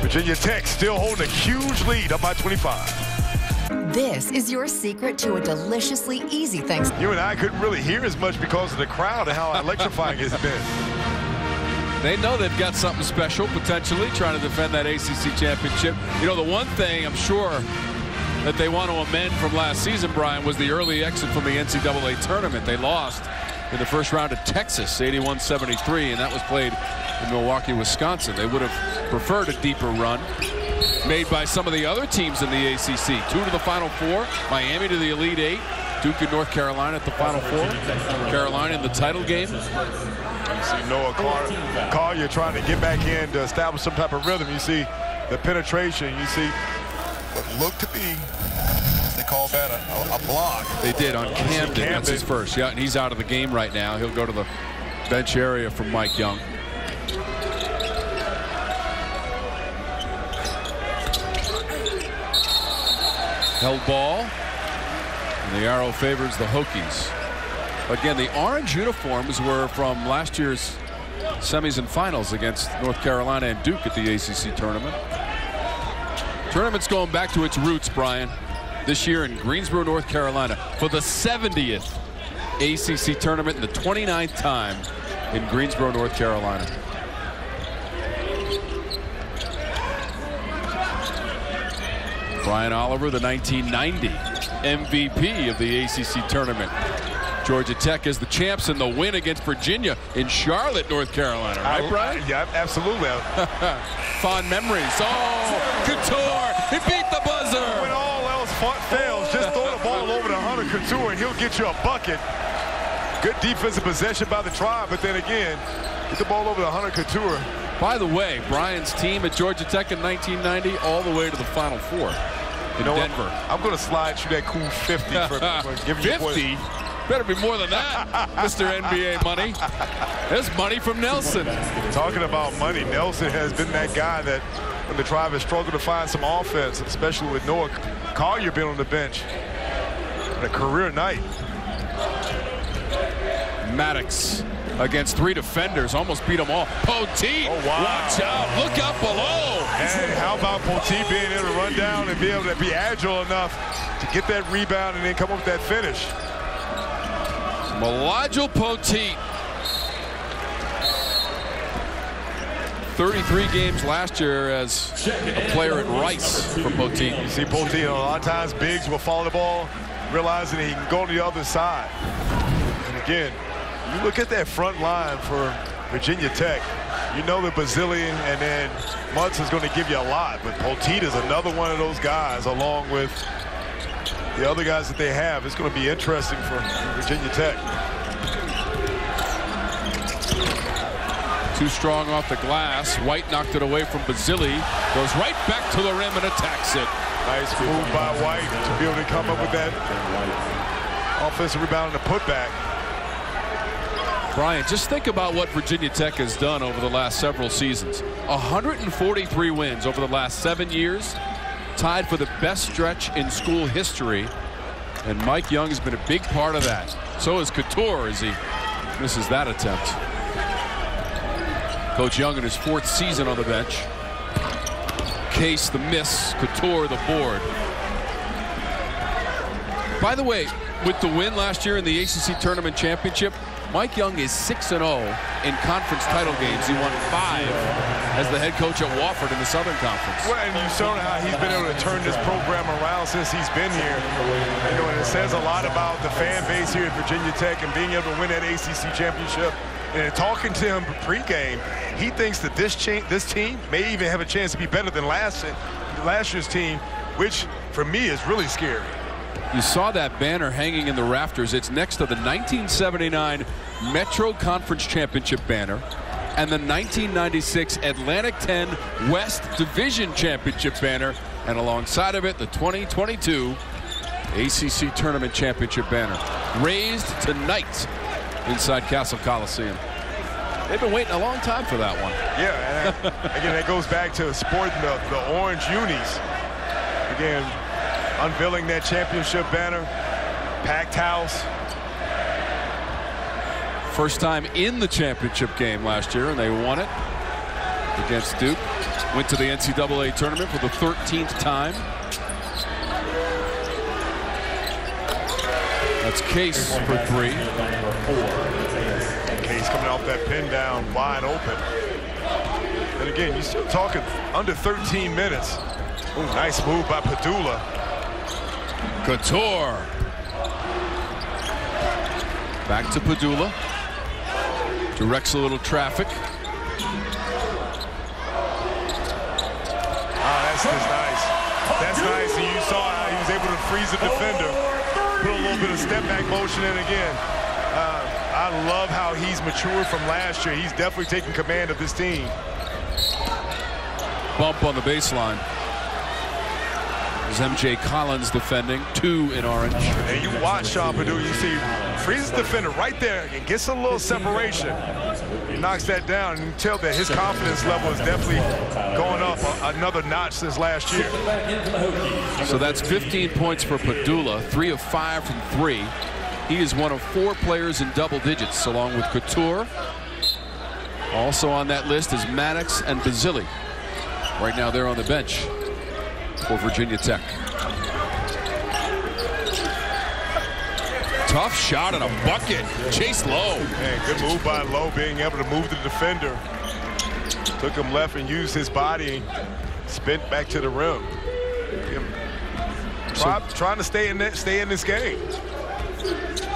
Virginia Tech still holding a huge lead, up by 25. This is your secret to a deliciously easy Thanksgiving. You and I couldn't really hear as much because of the crowd and how electrifying it's been. They know they've got something special, potentially, trying to defend that ACC championship. The one thing I'm sure that they want to amend from last season, Brian, was the early exit from the NCAA tournament. They lost in the first round at Texas, 81-73, and that was played in Milwaukee, Wisconsin. They would have preferred a deeper run made by some of the other teams in the ACC. 2 to the Final Four, Miami to the Elite Eight, Duke and North Carolina at the Final Four, Carolina in the title game. You see Noah Collier trying to get back in to establish some type of rhythm. You see the penetration. You see what looked to be, they call that a block. They did on Camden. That's his first. Yeah, and he's out of the game right now. He'll go to the bench area from Mike Young. Held ball, and the arrow favors the Hokies. Again, the orange uniforms were from last year's semis and finals against North Carolina and Duke at the ACC tournament. Tournament's going back to its roots, Brian. This year in Greensboro, North Carolina, for the 70th ACC tournament and the 29th time in Greensboro, North Carolina. Brian Oliver, the 1990 MVP of the ACC tournament. Georgia Tech is the champs in the win against Virginia in Charlotte, North Carolina. Right, Brian? Yeah, absolutely. Fond memories. Oh, Cattoor, he beat the buzzer. When all else fails, just throw the ball over to Hunter Cattoor and he'll get you a bucket. Good defensive possession by the Tribe, but then again, get the ball over to Hunter Cattoor. By the way, Brian's team at Georgia Tech in 1990 all the way to the Final Four in Denver. I'm going to slide you that cool 50 for giving you 50? Better be more than that, Mr. NBA money. There's money from Nelson. Talking about money, Nelson has been that guy that when the Tribe has struggled to find some offense, especially with Noah Collier being on the bench. On a career night. Maddox against 3 defenders, almost beat them all. Poteet, oh, wow. Watch out, look out below. Hey, how about Poteet being able to run down and be able to be agile enough to get that rebound and then come up with that finish. Malagil Poteet. 33 games last year as a player at Rice for Poteet. You see Poteet, a lot of times bigs will follow the ball, realizing he can go to the other side. And again, you look at that front line for Virginia Tech, you know that Basile and then Mutz is going to give you a lot, but Poteet is another one of those guys along with the other guys that they have. It's going to be interesting for Virginia Tech. Too strong off the glass. White knocked it away from Basile. Goes right back to the rim and attacks it. Nice move by White to be able to come up with that offensive rebound and a putback. Brian, just think about what Virginia Tech has done over the last several seasons. 143 wins over the last 7 years, tied for the best stretch in school history, and Mike Young has been a big part of that. So is Cattoor as he misses that attempt. Coach Young in his 4th season on the bench. Case the miss, Cattoor the board. By the way, with the win last year in the ACC Tournament Championship, Mike Young is 6-0 in conference title games. He won 5 as the head coach at Wofford in the Southern Conference. Well, and you've shown how he's been able to turn this program around since he's been here. And it says a lot about the fan base here at Virginia Tech and being able to win that ACC championship And talking to him pregame, he thinks that this team may even have a chance to be better than last year's team, which for me is really scary. You saw that banner hanging in the rafters. It's next to the 1979 Metro Conference Championship banner and the 1996 Atlantic 10 West Division Championship banner, and alongside of it the 2022 ACC Tournament Championship banner, raised tonight inside Castle Coliseum. They've been waiting a long time for that one. Yeah, and again, that goes back to sporting the orange unis. Again, unveiling that championship banner, packed house. First time in the championship game last year, and they won it against Duke. Went to the NCAA tournament for the 13th time. That's Case for three. Case coming off that pin down, wide open. And again, you're still talking under 13 minutes. Ooh, nice move by Pedulla. Cattoor. Back to Pedulla. Directs a little traffic. That's nice. That's nice. And you saw how he was able to freeze the defender. Put a little bit of step back motion in again. I love how he's matured from last year. He's definitely taking command of this team. Bump on the baseline. There's MJ Collins defending, 2 in orange. And you watch Sean Pedulla, you see, freezes the defender right there and gets a little separation. He knocks that down, and you tell that his confidence level is definitely going up another notch since last year. So that's 15 points for Pedulla, 3 of 5 from 3. He is one of 4 players in double digits, along with Cattoor. Also on that list is Maddox and Basile. Right now they're on the bench for Virginia Tech. Tough shot and a bucket. Chase Lowe. Hey, good move by Lowe, being able to move the defender. Took him left and used his body, spin back to the rim. Trying to stay in this game.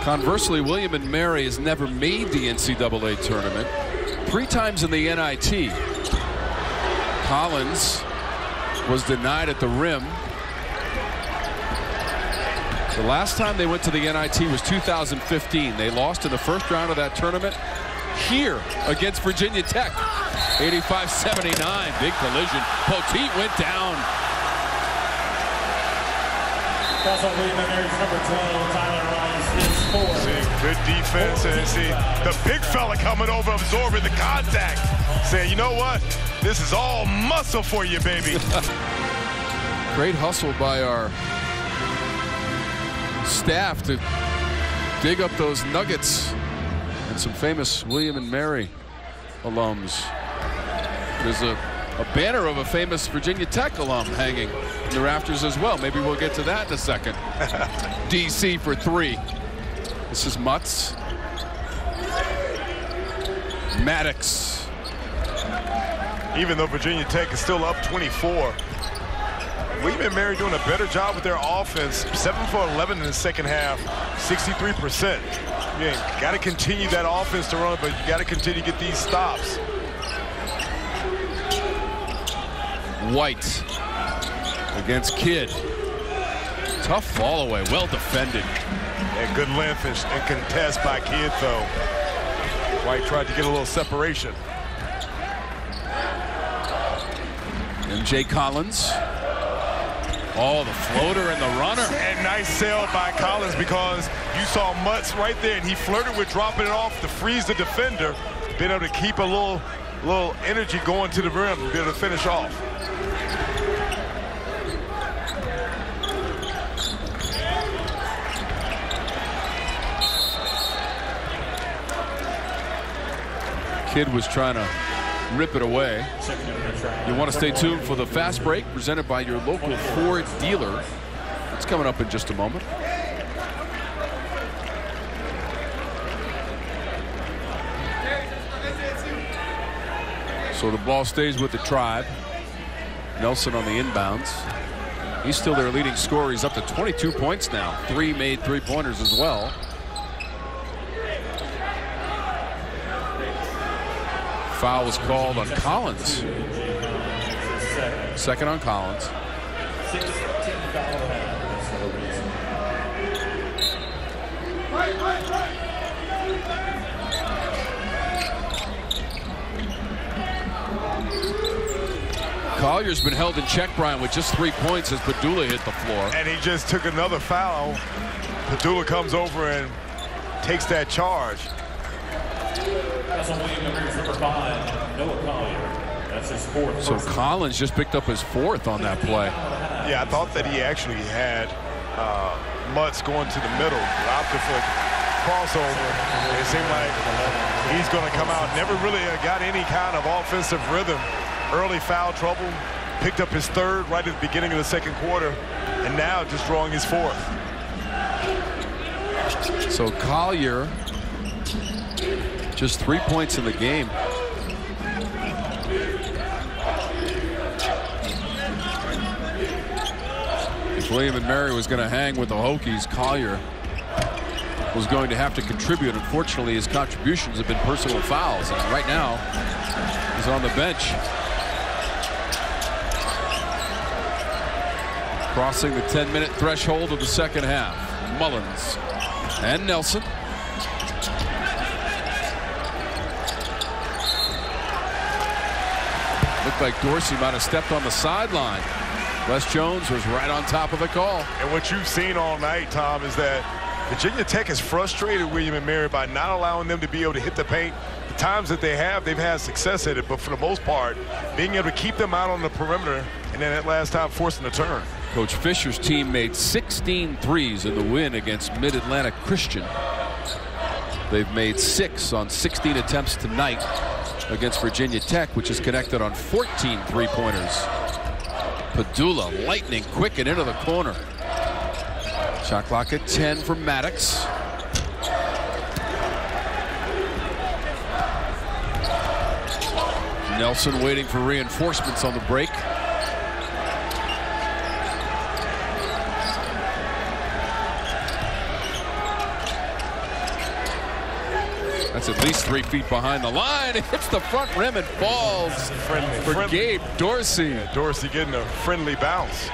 Conversely, William and Mary has never made the NCAA tournament. 3 times in the NIT. Collins was denied at the rim. The last time they went to the NIT was 2015. They lost in the first round of that tournament here against Virginia Tech. 85-79, big collision. Poteet went down. That's what William and Mary's number 12, Tyler Rice, is 4. See, good defense, and see the big fella coming over, absorbing the contact. Saying, you know what? This is all muscle for you, baby. Great hustle by our staff to dig up those nuggets and some famous William and Mary alums. There's a banner of a famous Virginia Tech alum hanging in the rafters as well. Maybe we'll get to that in a second. DC for 3. This is Mutz. Maddox. Even though Virginia Tech is still up 24, William and Mary doing a better job with their offense. 7 for 11 in the second half, 63%. Yeah, got to continue that offense to run, but you got to continue to get these stops. White against Kidd. Tough fall away, well defended. And good length and contest by Kidd, though. White tried to get a little separation. MJ Collins. Oh, the floater and the runner. And nice sail by Collins, because you saw Mutz right there, and he flirted with dropping it off to freeze the defender. Been able to keep a little energy going to the rim to be able to finish off. Kidd was trying to rip it away. You want to stay tuned for the fast break presented by your local Ford dealer. It's coming up in just a moment. So the ball stays with the Tribe. Nelson on the inbounds. He's still their leading scorer. He's up to 22 points now. 3 made 3-pointers as well. Foul was called on Collins. Second on Collins. Collier's been held in check, Brian, with just 3 points as Pedulla hit the floor. And he just took another foul. Pedulla comes over and takes that charge. That's on number 5, Noah Collier. That's his fourth. So Collins just picked up his fourth on that play. Yeah, I thought that he actually had Mutz going to the middle, opted for crossover. It seemed like he's going to come out. Never really got any kind of offensive rhythm. Early foul trouble, picked up his third right at the beginning of the second quarter, and now just drawing his fourth. So Collier, just 3 points in the game. If William and Mary was going to hang with the Hokies, Collier was going to have to contribute. Unfortunately, his contributions have been personal fouls, and right now he's on the bench. Crossing the 10-minute threshold of the second half. Mullins and Nelson. Looked like Dorsey might have stepped on the sideline. Les Jones was right on top of the call. And what you've seen all night, Tom, is that Virginia Tech has frustrated William and Mary by not allowing them to be able to hit the paint. The times that they have, they've had success at it, but for the most part, being able to keep them out on the perimeter and then that last time forcing a turn. Coach Fisher's team made 16 threes in the win against Mid-Atlantic Christian. They've made 6 on 16 attempts tonight against Virginia Tech, which is connected on 14 three-pointers. Pedulla lightning quick and into the corner. Shot clock at 10 for Maddox. Nelson waiting for reinforcements on the break. That's at least 3 feet behind the line. It hits the front rim and falls for Gabe Dorsey. Yeah, Dorsey getting a friendly bounce.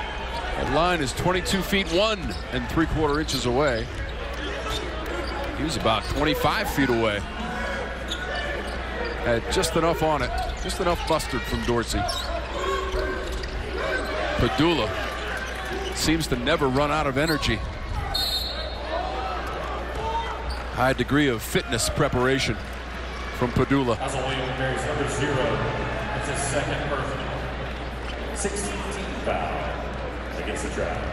The line is 22 feet 1 3/4 inches away. He was about 25 feet away. Had just enough on it. Just enough mustard from Dorsey. Pedulla seems to never run out of energy. High degree of fitness preparation from Pedulla. That's a William Mary's number 0. That's his second personal. 16th foul against the Tribe.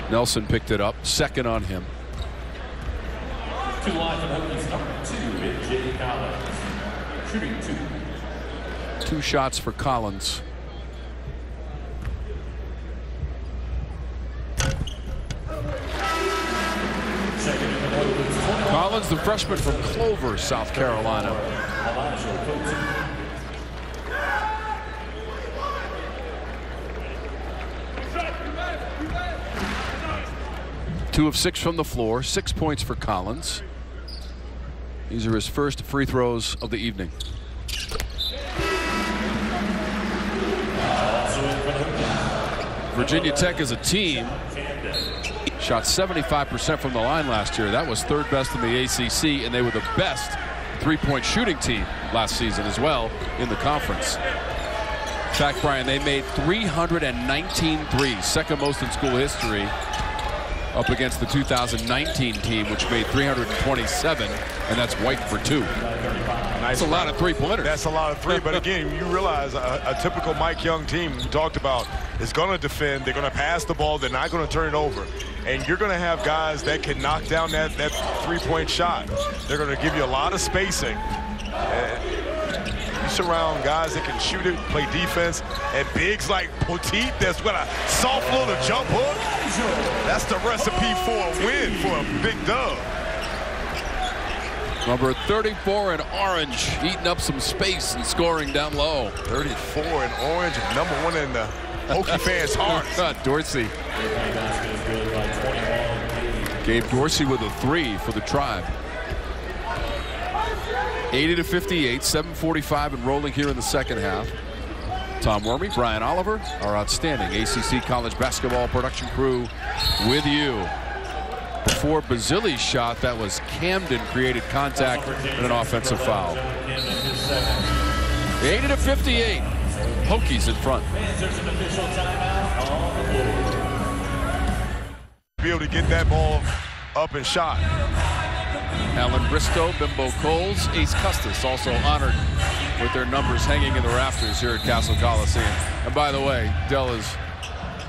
Nelson picked it up. Second on him. 2 line for the Hokies, number 2 is J. Collins. Shooting 2. 2 shots for Collins. Collins, the freshman from Clover, South Carolina. 2 of 6 from the floor, 6 points for Collins. These are his first free throws of the evening. Virginia Tech as a team shot 75% from the line last year. That was 3rd best in the ACC, and they were the best 3-point shooting team last season as well in the conference. In fact, Brian, they made 319 threes, second most in school history, up against the 2019 team, which made 327, and that's White for 2. That's a lot of 3-pointers. That's a lot of 3, but again, you realize a typical Mike Young team we talked about is going to defend. They're going to pass the ball. They're not going to turn it over. And you're going to have guys that can knock down that 3-point shot. They're going to give you a lot of spacing. You surround guys that can shoot it, play defense, and bigs like Poteet that's got a soft little jump hook. That's the recipe for a win for a big dub. Number 34 in orange, eating up some space and scoring down low. 34 in orange, number 1 in the Hokie fans' hearts. Dorsey. Gabe Dorsey with a 3 for the Tribe. 80-58, 7:45 and rolling here in the second half. Tom Wormy, Brian Oliver, our outstanding ACC college basketball production crew with you. Before Basile's shot, that was Camden created contact and an offensive foul. 80-58, Hokies in front. Be able to get that ball up and shot. Alan Bristow, Bimbo Coles, Ace Custis also honored with their numbers hanging in the rafters here at Castle Coliseum. And by the way, Dell is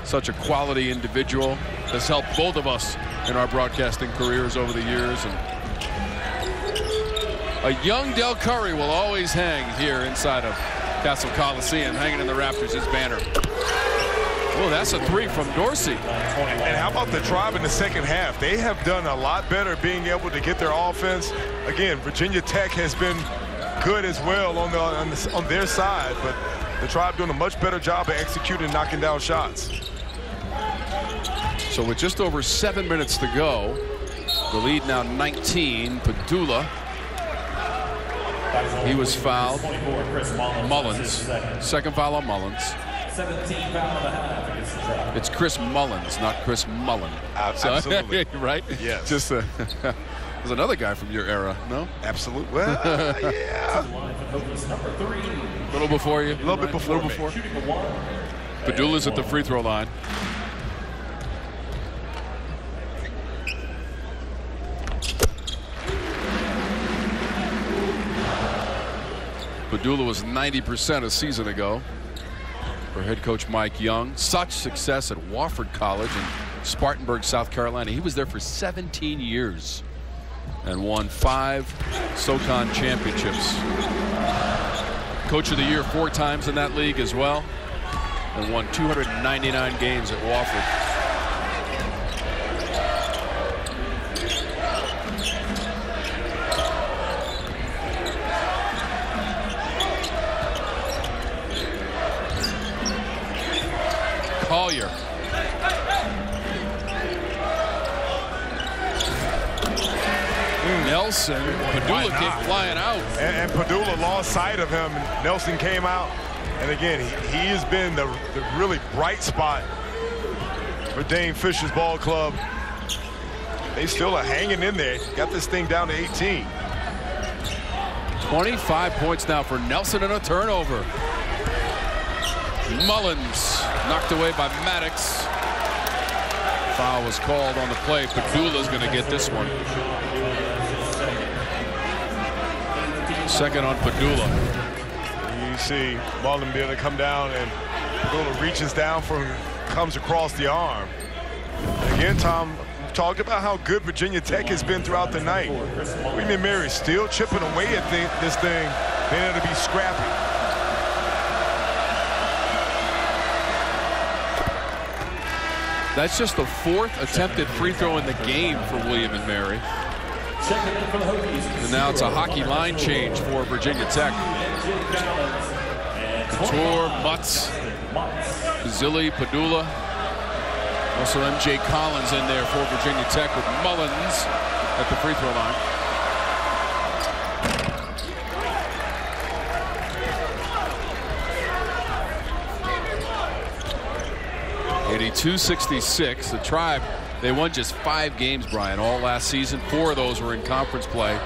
such a quality individual, has helped both of us in our broadcasting careers over the years. And a young Del Curry will always hang here inside of Castle Coliseum, hanging in the rafters, his banner. Oh, that's a three from Dorsey. And how about the Tribe in the second half? They have done a lot better being able to get their offense. Again, Virginia Tech has been good as well on their side, but the Tribe doing a much better job of executing, knocking down shots. So with just over 7 minutes to go, the lead now 19. Pedulla. He was fouled. Mullins. Second foul on Mullins. 17 foul and a half against the Tribe. It's Chris Mullins, not Chris Mullen. Absolutely. So, right? Yes. Just there's another guy from your era, no? Absolutely. Well, yeah. A little before you. A little bit before. Pedulla's at the free throw line. Pedulla was 90% a season ago for head coach Mike Young. Such success at Wofford College in Spartanburg, South Carolina. He was there for 17 years and won 5 SoCon championships. Coach of the year 4 times in that league as well, and won 299 games at Wofford. Collier. Nelson. Pedulla came flying out. And Pedulla lost sight of him. Nelson came out. And again, he has been the really bright spot for Dane Fisher's ball club. They still are hanging in there. Got this thing down to 18. 25 points now for Nelson and a turnover. Mullins knocked away by Maddox. Foul was called on the play. Pedulla's going to get this one. Second on Pedulla. You see Mullins be able to come down, and Pedulla reaches down for him, comes across the arm. Again, Tom, we've talked about how good Virginia Tech has been throughout the night. William & Mary still chipping away at this thing, being able to be scrappy. That's just the 4th attempted free throw in the game for William & Mary. And now it's a hockey line change for Virginia Tech. Cattoor, Mutz, Basile, Pedulla. Also M.J. Collins in there for Virginia Tech with Mullins at the free throw line. .82-66. The Tribe, they won just 5 games, Brian, all last season. 4 of those were in conference play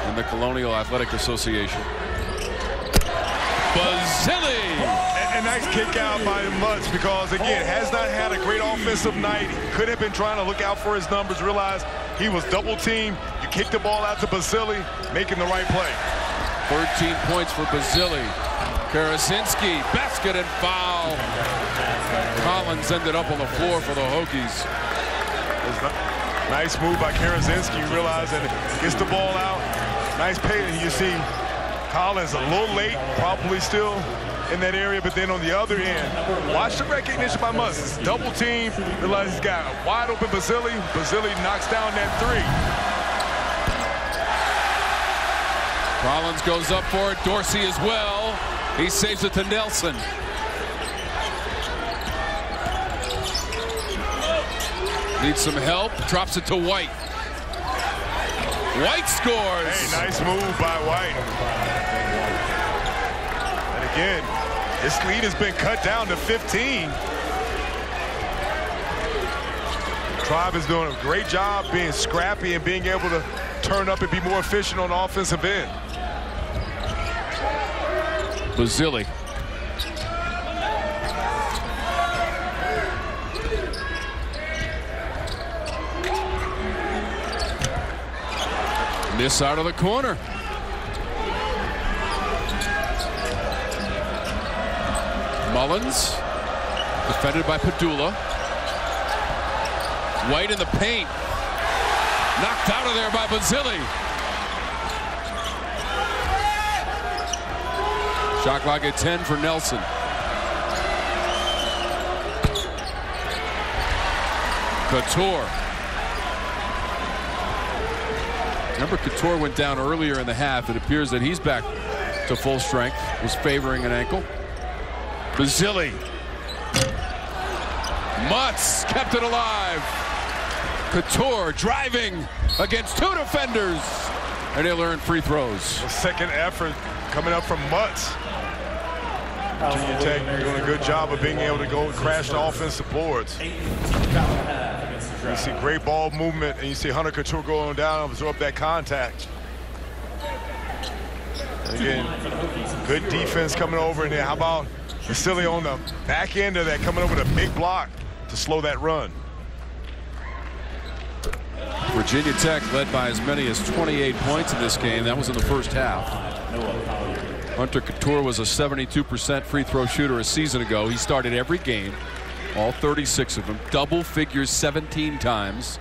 in the Colonial Athletic Association. Basile! A nice kick out by Mutz because, again, has not had a great offensive night. Could have been trying to look out for his numbers, realized he was double-teamed. You kick the ball out to Basile, making the right play. 13 points for Basile. Karasinski, basket and foul. Collins ended up on the floor for the Hokies. Nice move by Karasinski. You realize that it gets the ball out. Nice pay. And you see Collins a little late, probably still in that area. But then on the other end, watch the recognition by Mutz. It's double team. Realize he's got a wide open Basile. Basile knocks down that 3. Collins goes up for it. Dorsey as well. He saves it to Nelson. Needs some help. Drops it to White. White scores. Hey, nice move by White. And again, this lead has been cut down to 15. Tribe is doing a great job being scrappy and being able to turn up and be more efficient on the offensive end. Basile. Miss out of the corner. Mullins, defended by Pedulla. White in the paint. Knocked out of there by Basile. Shot clock at 10 for Nelson. Cattoor. Remember, Cattoor went down earlier in the half. It appears that he's back to full strength. Was favoring an ankle. Basile. Mutz kept it alive. Cattoor driving against two defenders. And he'll earn free throws. The second effort coming up from Mutz. Virginia Tech doing a good job of being able to go and crash the offensive boards. You see great ball movement, and you see Hunter Cattoor going down and absorb that contact. And again, good defense coming over in there. How about Basile on the back end of that, coming over with a big block to slow that run. Virginia Tech led by as many as 28 points in this game. That was in the first half. Hunter Cattoor was a 72% free throw shooter a season ago. He started every game, all 36 of them, double figures 17 times.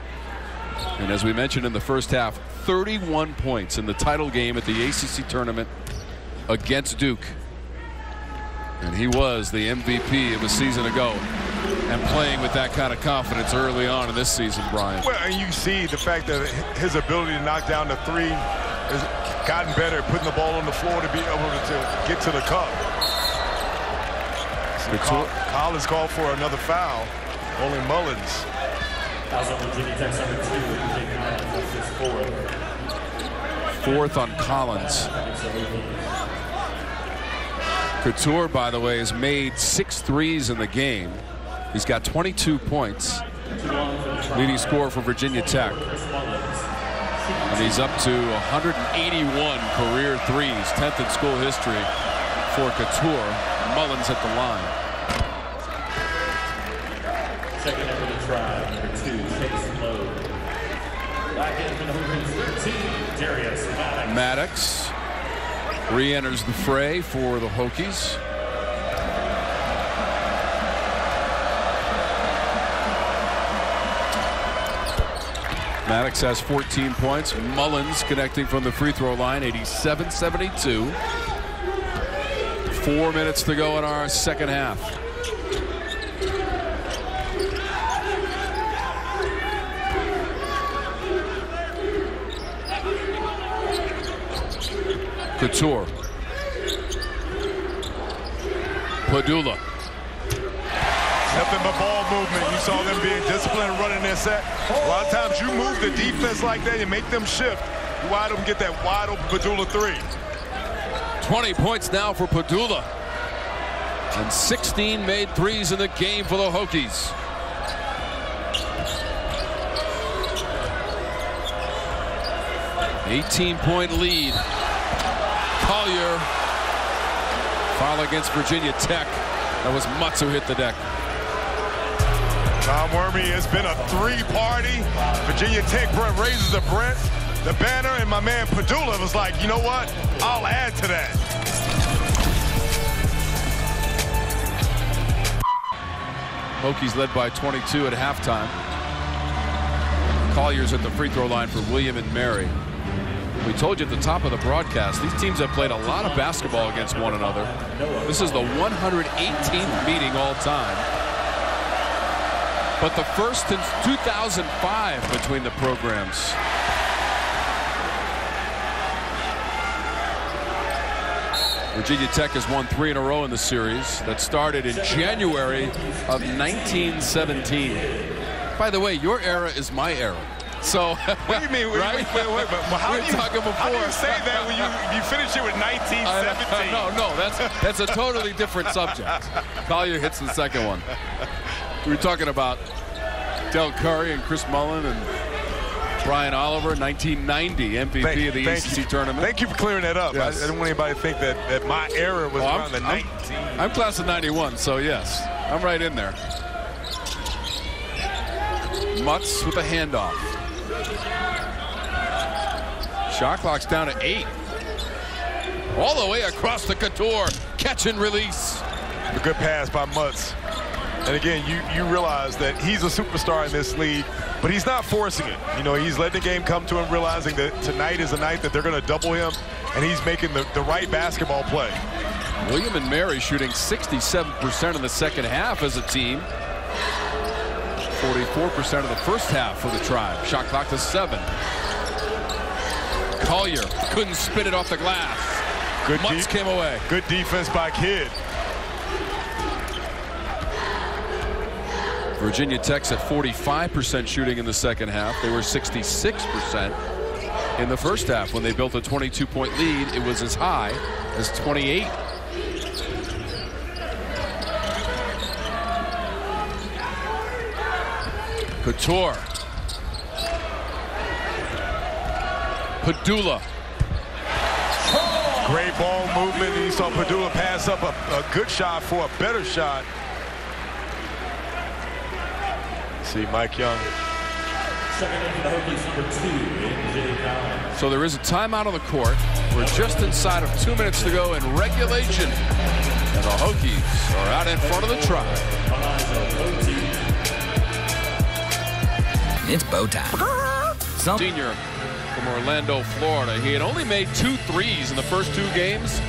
And as we mentioned in the first half, 31 points in the title game at the ACC tournament against Duke. And he was the MVP of a season ago. And playing with that kind of confidence early on in this season, Brian. Well, and you see the fact that his ability to knock down the three has gotten better, putting the ball on the floor to be able to get to the cup. Collins called for another foul. Only Mullins. Fouls on Virginia Tech's number 2. That's his fourth on Collins. Cattoor, by the way, has made 6 threes in the game. He's got 22 points. Leading scorer for Virginia Tech. And he's up to 181 career threes, 10th in school history for Cattoor. Mullins at the line. Second over the Tribe, number 2, Chase Lowe. Back in for the Hokies, 13, Darius Maddox re-enters the fray for the Hokies. Maddox has 14 points. Mullins connecting from the free throw line, 87-72. 4 minutes to go in our second half. Cattoor. Pedulla. Nothing but ball movement. You saw them being disciplined and running their set. A lot of times you move the defense like that and make them shift. You wide open, get that wide open Pedulla 3. 20 points now for Pedulla. And 16 made threes in the game for the Hokies. An 18-point lead. Collier. Foul against Virginia Tech. That was Mutz who hit the deck. Tom Wormy, it's been a 3-party. Virginia Tech raises the banner, and my man Pedulla was like, you know what? I'll add to that. Hokies led by 22 at halftime. Collier's at the free throw line for William and Mary. We told you at the top of the broadcast, these teams have played a lot of basketball against one another. This is the 118th meeting all time. But the first since 2005 between the programs. Virginia Tech has won 3 in a row in the series. That started in January of 1917. By the way, your era is my era. So what do you mean? Right? Wait, but how do you say that when you finish it with 1917? No, that's a totally different subject. Collier hits the second one. We were talking about Del Curry and Chris Mullin and Brian Oliver, 1990 MVP of the ACC tournament. Thank you for clearing that up. Yes. I didn't want anybody to think that my era was around the 19. I'm class of 91, so yes, I'm right in there. Mutz with a handoff. Shot clock's down to 8. All the way across the Cattoor. Catch and release. A good pass by Mutz. And again, you realize that he's a superstar in this league, but he's not forcing it. You know, he's letting the game come to him, realizing that tonight is a night that they're going to double him, and he's making the right basketball play. William and Mary shooting 67% in the second half as a team. 44% of the first half for the Tribe. Shot clock to 7. Collier couldn't spin it off the glass. Mutz came away. Good defense by Kidd. Virginia Tech's at 45% shooting in the second half. They were 66% in the first half. When they built a 22-point lead, it was as high as 28. Cattoor. Pedulla. Great ball movement. And you saw Pedulla pass up a good shot for a better shot. See Mike Young. So there is a timeout on the court. We're just inside of 2 minutes to go in regulation. And the Hokies are out in front of the Tribe. It's bow time. Senior from Orlando, Florida. He had only made 2 threes in the first 2 games.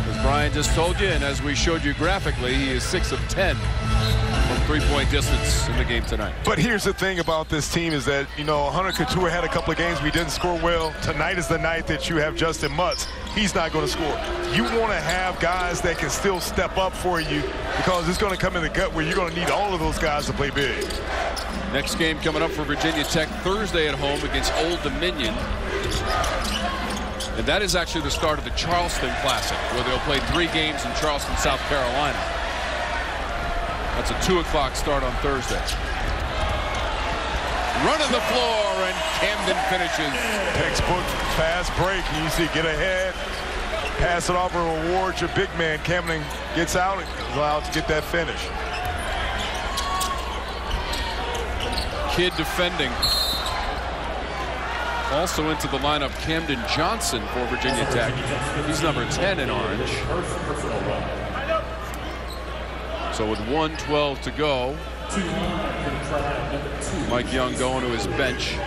As Brian just told you, and as we showed you graphically, he is 6 of 10 from 3-point distance in the game tonight. But here's the thing about this team is that, you know, Hunter Cattoor had a couple of games we didn't score well. Tonight is the night that you have Justin Mutz. He's not going to score. You want to have guys that can still step up for you, because it's going to come in the gut where you're going to need all of those guys to play big. Next game coming up for Virginia Tech Thursday at home against Old Dominion. And that is actually the start of the Charleston Classic, where they'll play 3 games in Charleston, South Carolina. That's a 2 o'clock start on Thursday. Running the floor, and Camden finishes. Textbook fast break. You see, get ahead, pass it off, and reward your big man. Camden gets out and is allowed to get that finish. Kidd defending. Also into the lineup, Camden Johnson for Virginia Tech. He's number 10 in orange. So with 1:12 to go, Mike Young going to his bench.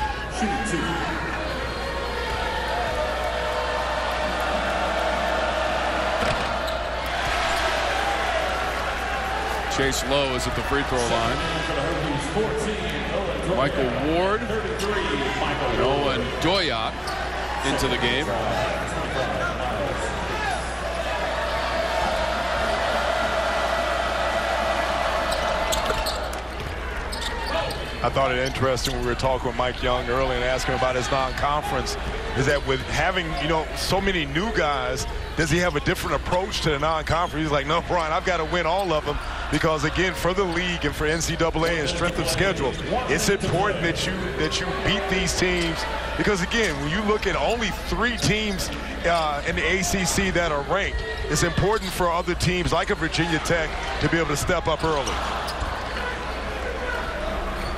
Chase Lowe is at the free throw line. Michael Ward and Owen Doyot into the game. I thought it interesting when we were talking with Mike Young earlier and asking about his non-conference, is that with having, you know, so many new guys, does he have a different approach to the non-conference? He's like, no, Brian, I've got to win all of them, because again, for the league and for NCAA and strength of schedule, it's important that you beat these teams, because again, when you look at only 3 teams in the ACC that are ranked, it's important for other teams like a Virginia Tech to be able to step up early.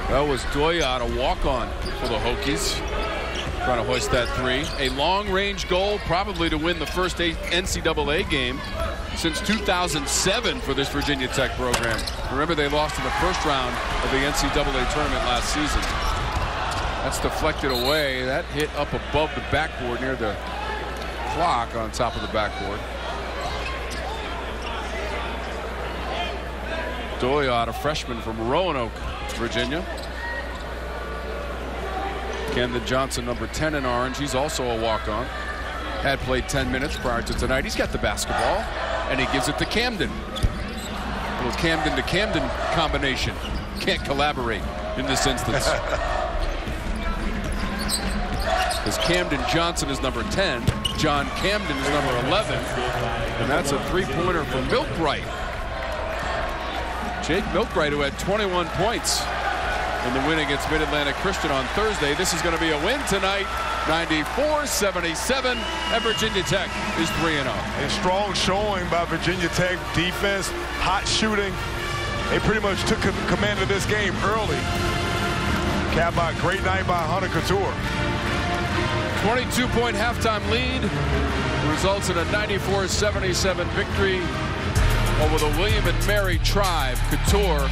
That was Doyot, a walk-on for the Hokies. Trying to hoist that 3. A long-range goal, probably to win the first NCAA game since 2007 for this Virginia Tech program. Remember, they lost in the first round of the NCAA tournament last season. That's deflected away. That hit up above the backboard near the clock on top of the backboard. Doyot, a freshman from Roanoke, Virginia. Camden Johnson, number 10 in orange. He's also a walk-on. Had played 10 minutes prior to tonight. He's got the basketball, and he gives it to Camden. A little Camden to Camden combination. Can't collaborate in this instance. As Camden Johnson is number 10. John Camden is number 11. And that's a three-pointer for Milkwright. Jake Milkwright, who had 21 points in the win against Mid-Atlantic Christian on Thursday. This is going to be a win tonight, 94-77, and Virginia Tech is 3-0. A strong showing by Virginia Tech. Defense, hot shooting. They pretty much took command of this game early. Capped by a great night by Hunter Cattoor. 22-point halftime lead results in a 94-77 victory over the William and Mary Tribe. Cattoor